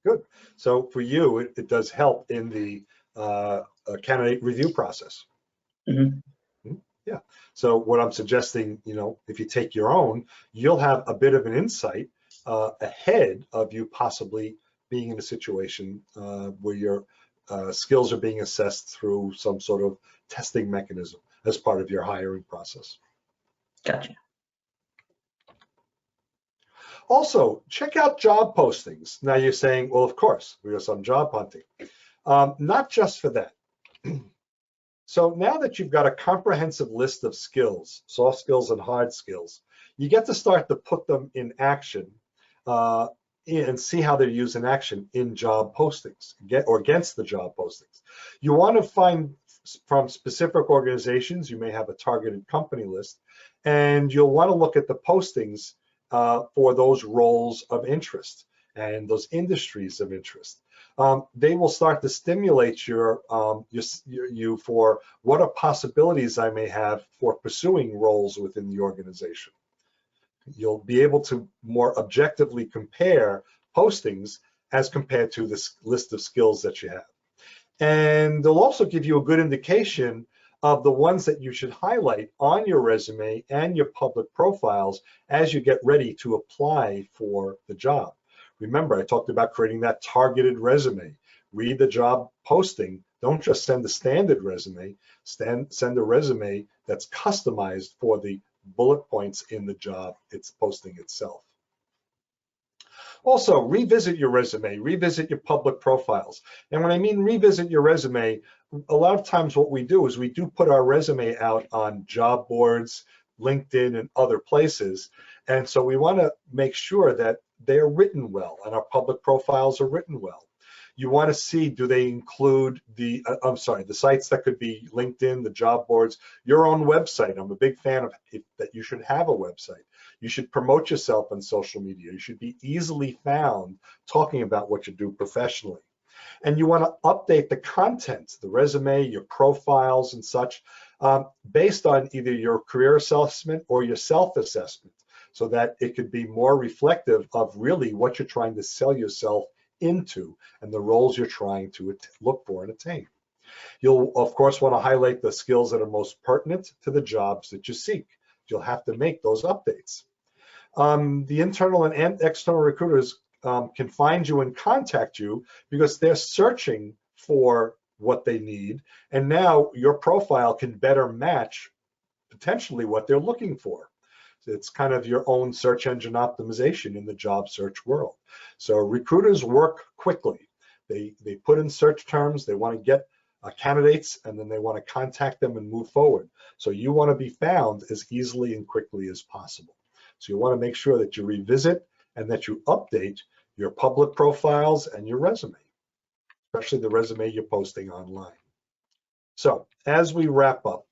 good. So for you, it does help in the candidate review process. Mm-hmm. Yeah. So what I'm suggesting, if you take your own, you'll have a bit of an insight ahead of you possibly being in a situation where your skills are being assessed through some sort of testing mechanism as part of your hiring process. Gotcha. Also, check out job postings. Now you're saying, well, of course, we are some job hunting. Not just for that. So now that you've got a comprehensive list of skills, soft skills and hard skills, you get to start to put them in action and see how they're used in action in job postings or against the job postings. You want to find from specific organizations, you may have a targeted company list, and you'll want to look at the postings for those roles of interest and those industries of interest. They will start to stimulate you for what are possibilities I may have for pursuing roles within the organization. You'll be able to more objectively compare postings as compared to this list of skills that you have. And they'll also give you a good indication of the ones that you should highlight on your resume and your public profiles as you get ready to apply for the job. Remember, I talked about creating that targeted resume. Read the job posting. Don't just send a standard resume. Send a resume that's customized for the bullet points in the job it's posting itself. Also, revisit your resume, revisit your public profiles. And when I mean revisit your resume, a lot of times what we do is we do put our resume out on job boards, LinkedIn, and other places. And so we want to make sure that they're written well and our public profiles are written well. You want to see, do they include the sites that could be LinkedIn, the job boards, your own website. I'm a big fan of that you should have a website. You should promote yourself on social media. You should be easily found talking about what you do professionally. And you want to update the content, the resume, your profiles and such, based on either your career assessment or your self-assessment, so that it could be more reflective of really what you're trying to sell yourself into and the roles you're trying to look for and attain. You'll, of course, want to highlight the skills that are most pertinent to the jobs that you seek. You'll have to make those updates. the internal and external recruiters can find you and contact you because they're searching for what they need. And now your profile can better match potentially what they're looking for. It's kind of your own search engine optimization in the job search world. So recruiters work quickly. They put in search terms, they want to get candidates, and then they want to contact them and move forward. So you want to be found as easily and quickly as possible. So you want to make sure that you revisit and that you update your public profiles and your resume, especially the resume you're posting online. So as we wrap up,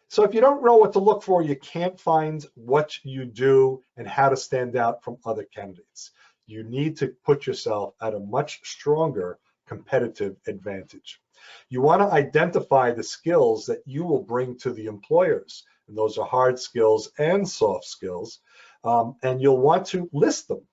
so if you don't know what to look for, you can't find what you do and how to stand out from other candidates. You need to put yourself at a much stronger competitive advantage. You want to identify the skills that you will bring to the employers, and those are hard skills and soft skills, and you'll want to list them,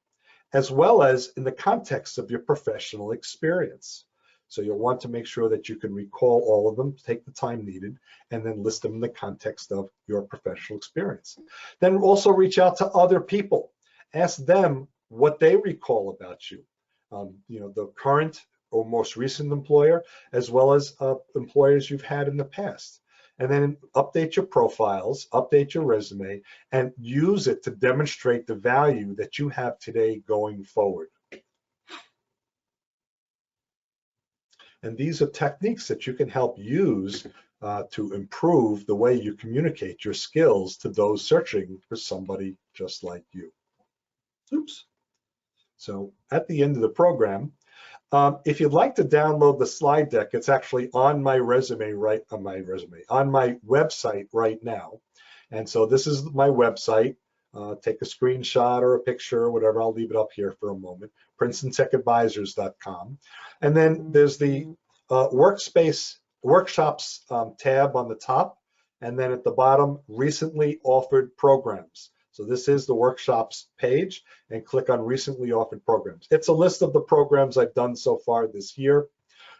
as well as in the context of your professional experience. So you'll want to make sure that you can recall all of them, take the time needed, and then list them in the context of your professional experience. Then also reach out to other people. Ask them what they recall about you. The current or most recent employer, as well as employers you've had in the past. And then update your profiles, update your resume, and use it to demonstrate the value that you have today going forward. And these are techniques that you can help use to improve the way you communicate your skills to those searching for somebody just like you. Oops. So at the end of the program, if you'd like to download the slide deck, it's actually on my resume, on my website right now. And so this is my website. Take a screenshot or a picture or whatever. I'll leave it up here for a moment. PrincetonTechAdvisors.com. And then there's the workspace workshops tab on the top. And then at the bottom, recently offered programs. So this is the workshops page, and click on recently offered programs. It's a list of the programs I've done so far this year.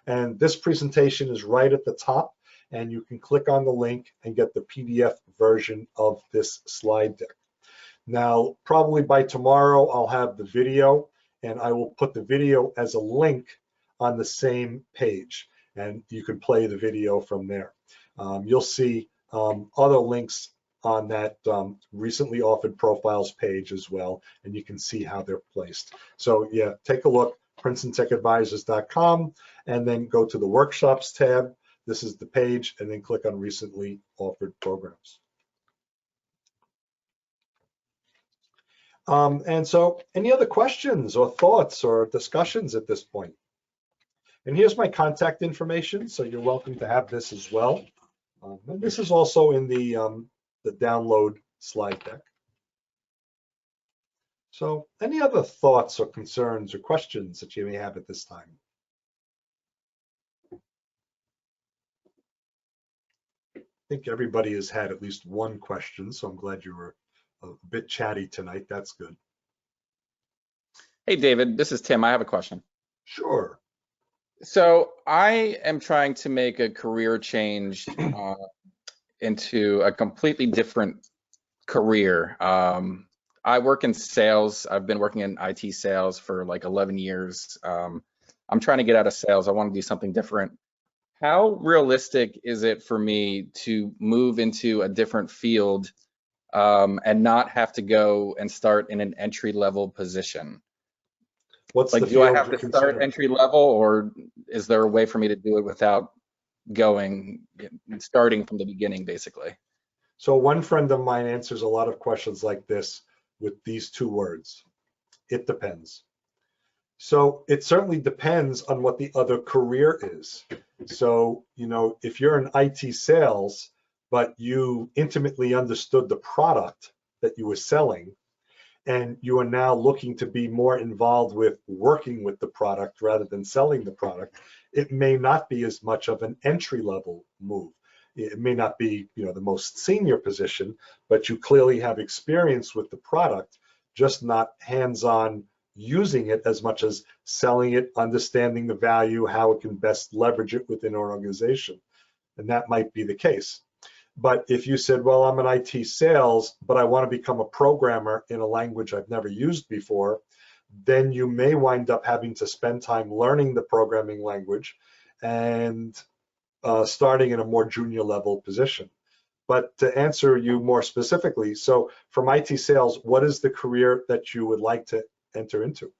And this presentation is right at the top, and you can click on the link and get the PDF version of this slide deck. Now, probably by tomorrow, I'll have the video, and I will put the video as a link on the same page, and you can play the video from there. You'll see other links on that recently offered profiles page as well, and you can see how they're placed. So yeah, take a look, PrincetonTechAdvisors.com, and then go to the workshops tab. This is the page, and then click on recently offered programs. And so any other questions or thoughts or discussions at this point? And here's my contact information, so you're welcome to have this as well. And this is also in the download slide deck. So any other thoughts or concerns or questions that you may have at this time? I think everybody has had at least one question, so I'm glad you were a bit chatty tonight. That's good. Hey, David, this is Tim. I have a question. Sure. So I am trying to make a career change into a completely different career. I work in sales. I've been working in IT sales for like 11 years. I'm trying to get out of sales. I want to do something different. How realistic is it for me to move into a different field and not have to go and start in an entry-level position? What's like, the do I field have you're to start considering? entry level, or is there a way for me to do it without starting from the beginning, basically? So one friend of mine answers a lot of questions like this with these two words: it depends. So it certainly depends on what the other career is. So, if you're in IT sales, but you intimately understood the product that you were selling, and you are now looking to be more involved with working with the product rather than selling the product, it may not be as much of an entry-level move. It may not be, the most senior position, but you clearly have experience with the product, just not hands-on using it as much as selling it, understanding the value, how it can best leverage it within an organization. And that might be the case. But if you said, well, I'm an IT sales, but I want to become a programmer in a language I've never used before, then you may wind up having to spend time learning the programming language and starting in a more junior level position. But to answer you more specifically, so from IT sales, what is the career that you would like to enter into?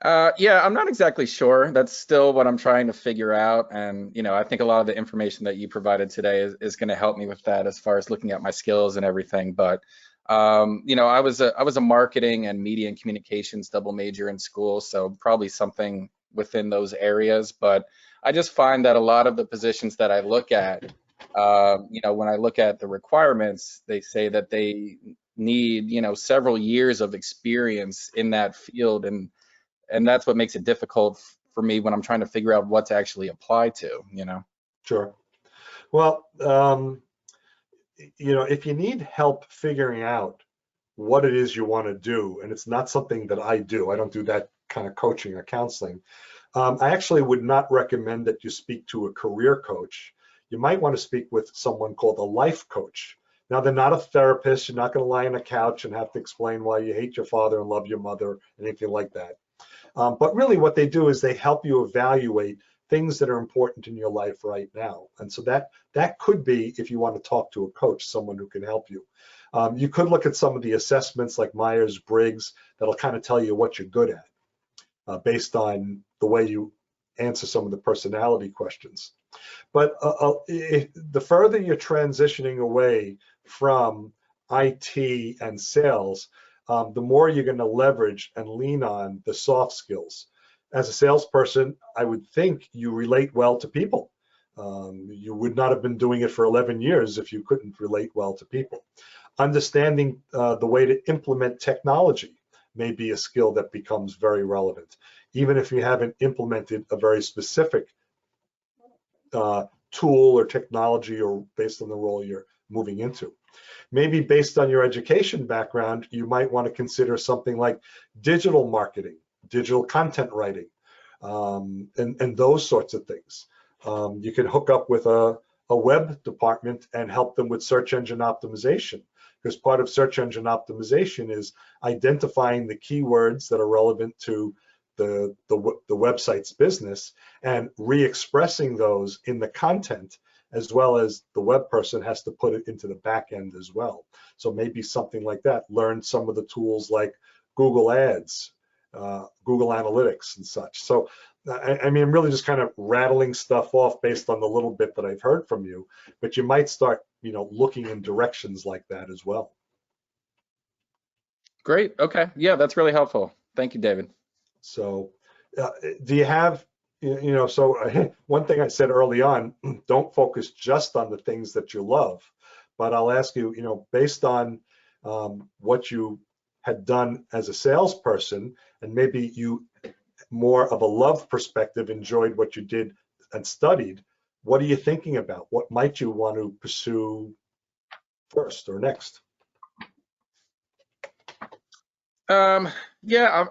Yeah, I'm not exactly sure. That's still what I'm trying to figure out. And, I think a lot of the information that you provided today is going to help me with that as far as looking at my skills and everything. But, I was a marketing and media and communications double major in school, so probably something within those areas. But I just find that a lot of the positions that I look at, when I look at the requirements, they say that they need, several years of experience in that field. And that's what makes it difficult for me when I'm trying to figure out what to actually apply to, Sure. Well, if you need help figuring out what it is you want to do, and it's not something that I do, I don't do that kind of coaching or counseling. I actually would not recommend that you speak to a career coach. You might want to speak with someone called a life coach. Now, they're not a therapist. You're not going to lie on a couch and have to explain why you hate your father and love your mother, anything like that. But really what they do is they help you evaluate things that are important in your life right now. And so that could be, if you want to talk to a coach, someone who can help you. You could look at some of the assessments like Myers-Briggs that'll kind of tell you what you're good at based on the way you answer some of the personality questions. But the further you're transitioning away from IT and sales, the more you're going to leverage and lean on the soft skills. As a salesperson, I would think you relate well to people. You would not have been doing it for 11 years if you couldn't relate well to people. Understanding the way to implement technology may be a skill that becomes very relevant, even if you haven't implemented a very specific tool or technology or based on the role you're moving into. Maybe based on your education background, you might want to consider something like digital marketing, digital content writing, and those sorts of things. You can hook up with a web department and help them with search engine optimization, because part of search engine optimization is identifying the keywords that are relevant to the website's business and re-expressing those in the content, as well as the web person has to put it into the back end as well. So maybe something like that. Learn some of the tools like Google Ads, Google Analytics and such. So I mean, I'm really just kind of rattling stuff off based on the little bit that I've heard from you, but you might start, looking in directions like that as well. Great. Okay. Yeah, that's really helpful. Thank you, David. So do you have, so one thing I said early on, don't focus just on the things that you love, but I'll ask you, based on what you had done as a salesperson, and maybe you more of a love perspective enjoyed what you did and studied, what are you thinking about? What might you want to pursue first or next? Yeah,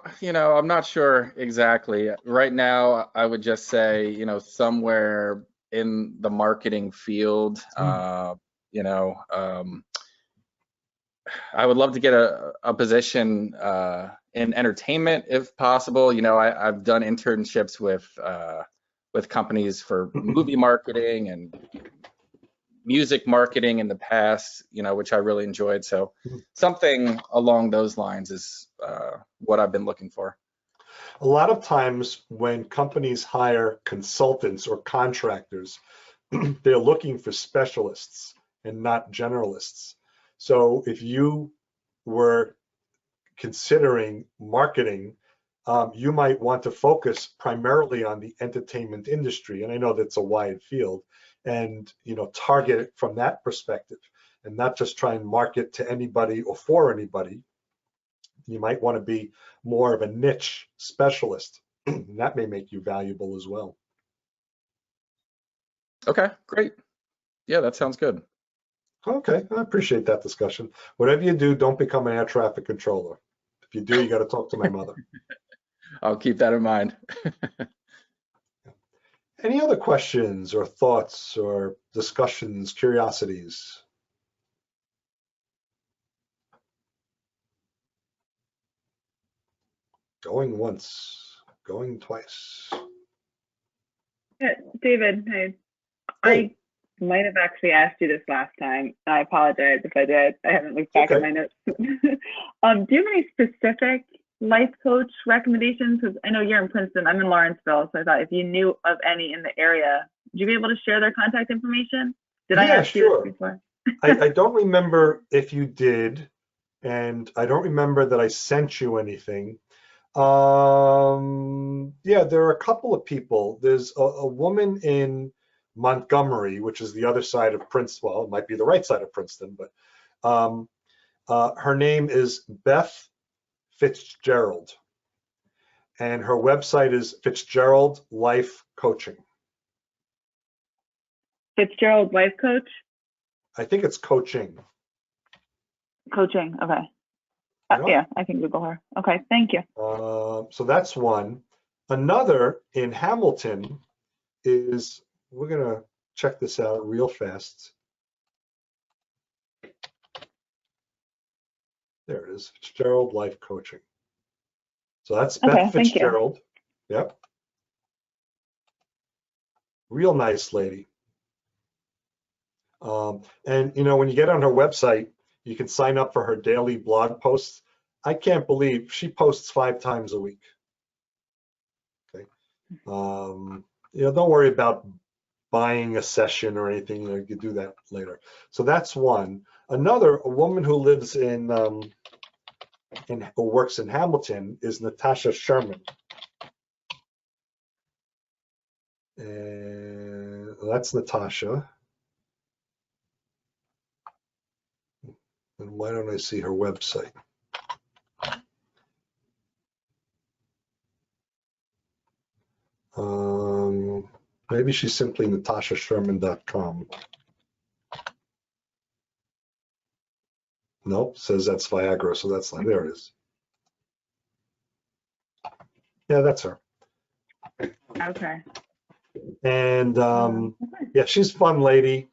I'm not sure exactly. Right now, I would just say, somewhere in the marketing field, I would love to get a position in entertainment if possible. I've done internships with companies for movie marketing and music marketing in the past, which I really enjoyed. So something along those lines is what I've been looking for. A lot of times when companies hire consultants or contractors, they're looking for specialists and not generalists. So if you were considering marketing, you might want to focus primarily on the entertainment industry. And I know that's a wide field, and target it from that perspective and not just try and market to anybody or for anybody. You might want to be more of a niche specialist. And that may make you valuable as well. Okay, great. Yeah, that sounds good. Okay, I appreciate that discussion. Whatever you do, don't become an air traffic controller. If you do, you got to talk to my mother. I'll keep that in mind. Any other questions or thoughts or discussions, curiosities? Going once, going twice. Yeah, David, hey, Hey. I might have actually asked you this last time. I apologize if I did. I haven't looked back at my notes. Do you have any specific life coach recommendations? Because I know you're in Princeton. I'm in Lawrenceville, so I thought if you knew of any in the area, would you be able to share their contact information? Did I ask you this before? I don't remember if you did, and I don't remember that I sent you anything. Yeah, there are a couple of people. There's a woman in Montgomery, which is the other side of Princeton. Well, it might be the right side of Princeton, but her name is Beth Fitzgerald, and her website is Fitzgerald Life Coaching. Fitzgerald Life Coach? I think it's coaching. Coaching, okay. Yeah, I can Google her. Okay, thank you. So that's one. Another in Hamilton is, we're gonna check this out real fast. There it is, Fitzgerald Life Coaching. So that's Beth Fitzgerald. Yep. Real nice lady. And you know, when you get on her website, you can sign up for her daily blog posts. I can't believe she posts 5 times a week. Okay. You know, don't worry about buying a session or anything. You know, you can do that later. So that's one. Another, a woman who lives in who works in Hamilton is Natasha Sherman. And that's Natasha. And why don't I see her website? Maybe she's simply natashasherman.com. Nope, says that's Viagra, so that's not, there it is. Yeah, that's her. Okay. And yeah, she's a fun lady.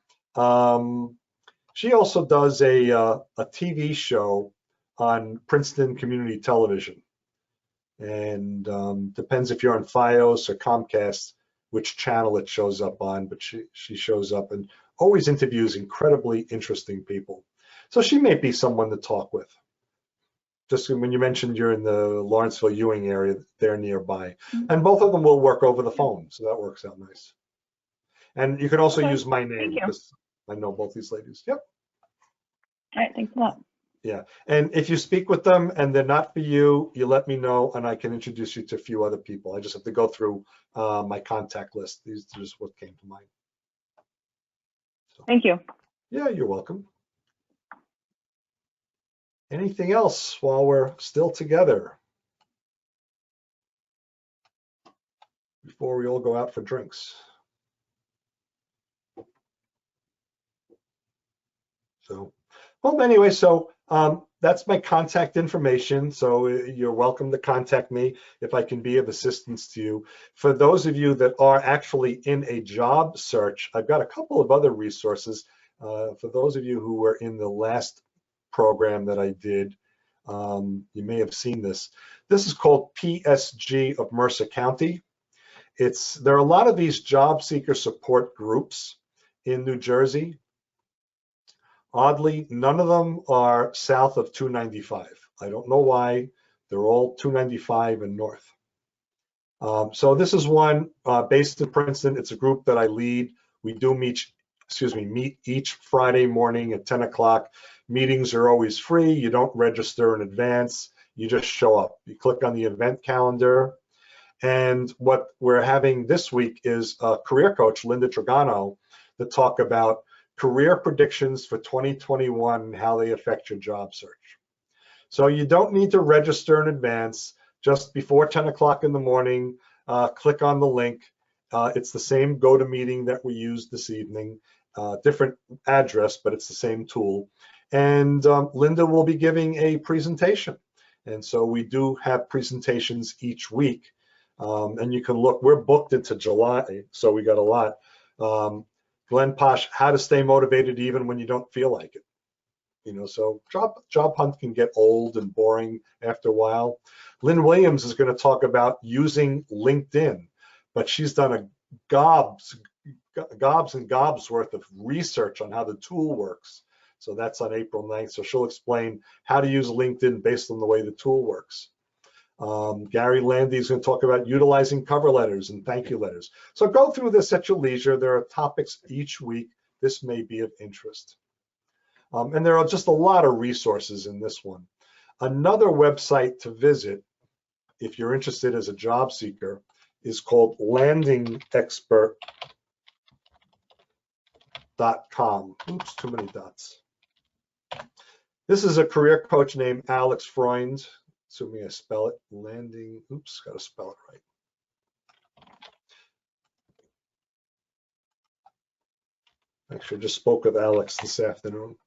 She also does a TV show on Princeton Community Television. And depends if you're on Fios or Comcast, which channel it shows up on, but she shows up and always interviews incredibly interesting people. So she may be someone to talk with. Just when you mentioned you're in the Lawrenceville Ewing area, they're nearby. And both of them will work over the phone, so that works out nice. And you can also use my name because I know both these ladies. Yep. All right, thanks a lot. Yeah, and if you speak with them and they're not for you, you let me know and I can introduce you to a few other people. I just have to go through my contact list. These are just what came to mind. So, thank you. Yeah, you're welcome. Anything else while we're still together? Before we all go out for drinks. So, well, anyway, so that's my contact information. So you're welcome to contact me if I can be of assistance to you. For those of you that are actually in a job search, I've got a couple of other resources. For those of you who were in the last program that I did, you may have seen this. This is called PSG of Mercer County. There are a lot of these job seeker support groups in New Jersey. Oddly, none of them are south of 295. I don't know why. They're all 295 and north. So this is one based in Princeton. It's a group that I lead. We do meet each Friday morning at 10 o'clock. Meetings are always free. You don't register in advance. You just show up. You click on the event calendar. And what we're having this week is a career coach, Linda Tragano, to talk about career predictions for 2021 and how they affect your job search. So you don't need to register in advance. Just before 10 o'clock in the morning, click on the link. It's the same GoToMeeting that we used this evening, different address, but it's the same tool. And Linda will be giving a presentation. And so we do have presentations each week. And you can look, we're booked into July, so we got a lot. Glenn Posh, how to stay motivated even when you don't feel like it. You know, so job hunt can get old and boring after a while. Lynn Williams is going to talk about using LinkedIn, but she's done a gobs and gobs worth of research on how the tool works. So that's on April 9th. So she'll explain how to use LinkedIn based on the way the tool works. Gary Landy is going to talk about utilizing cover letters and thank you letters. So go through this at your leisure. There are topics each week. This may be of interest. And there are just a lot of resources in this one. Another website to visit, if you're interested as a job seeker, is called landingexpert.com. Oops, too many dots. This is a career coach named Alex Freund. Assuming I spell it, landing, oops, got to spell it right. Actually, I just spoke with Alex this afternoon.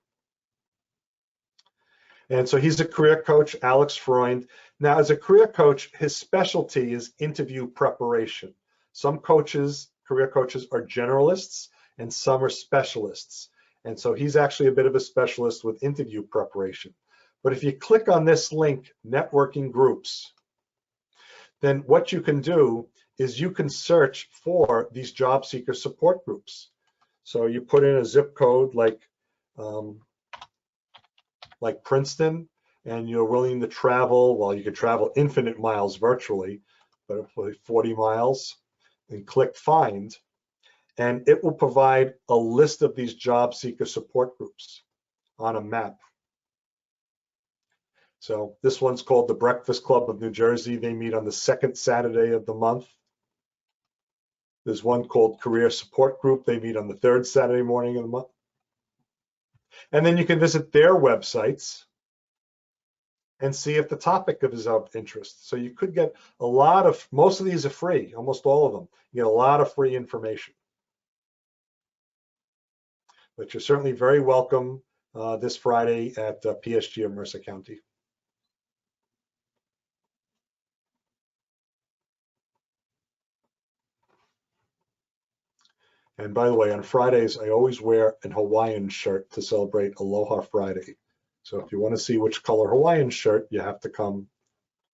And so he's a career coach, Alex Freund. Now, as a career coach, his specialty is interview preparation. Some coaches, career coaches, are generalists, and some are specialists. And so he's actually a bit of a specialist with interview preparation. But if you click on this link, networking groups, then what you can do is you can search for these job seeker support groups. So you put in a zip code like Princeton, and you're willing to travel, well, you can travel infinite miles virtually, but 40 miles, and click find, and it will provide a list of these job seeker support groups on a map. So this one's called the Breakfast Club of New Jersey. They meet on the second Saturday of the month. There's one called Career Support Group. They meet on the third Saturday morning of the month. And then you can visit their websites and see if the topic is of interest. So you could get a lot of, most of these are free, almost all of them. You get a lot of free information. But you're certainly very welcome this Friday at PSG of Mercer County. And by the way, on Fridays, I always wear an Hawaiian shirt to celebrate Aloha Friday. So if you want to see which color Hawaiian shirt, you have to come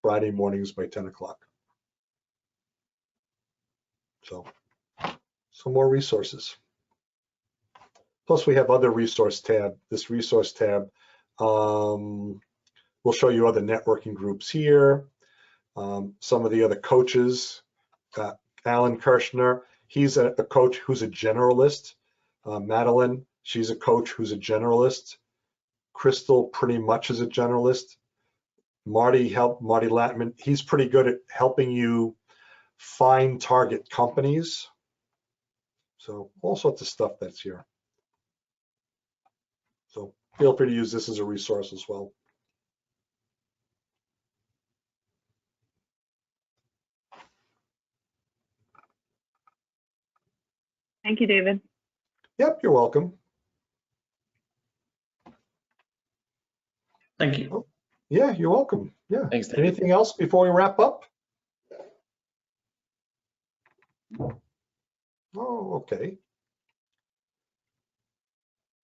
Friday mornings by 10 o'clock. So some more resources. Plus we have other resource tab. This resource tab will show you other networking groups here. Some of the other coaches, Alan Kirshner, he's a coach who's a generalist. Madeline, she's a coach who's a generalist. Crystal pretty much is a generalist. Marty Latman, he's pretty good at helping you find target companies. So all sorts of stuff that's here. So feel free to use this as a resource as well. Thank you, David. Yep, you're welcome. Thank you. Oh, yeah, you're welcome. Yeah. Thanks, David. Anything else before we wrap up? Oh, okay.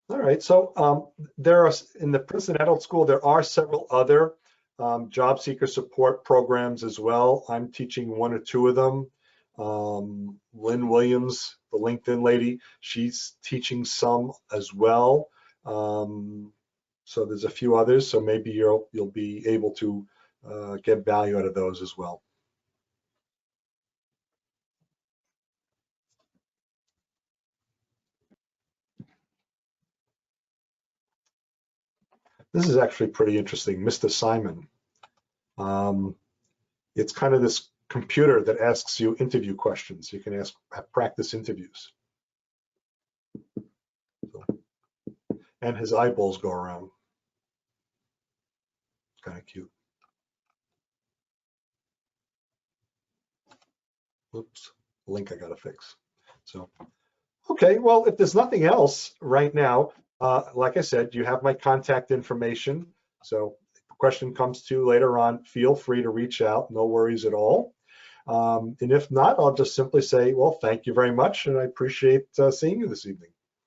All right, so there are, in the Princeton Adult School, there are several other job seeker support programs as well. I'm teaching one or two of them. Lynn Williams, the LinkedIn lady, she's teaching some as well. So there's a few others, so maybe you'll be able to get value out of those as well. This is actually pretty interesting, Mr. Simon. It's kind of this computer that asks you interview questions. You can have practice interviews. So, and his eyeballs go around. Kind of cute. Oops, link I gotta fix. So, okay, well, if there's nothing else right now, like I said, you have my contact information. So if a question comes to you later on, feel free to reach out, no worries at all. And if not, I'll just simply say, well, thank you very much, and I appreciate seeing you this evening.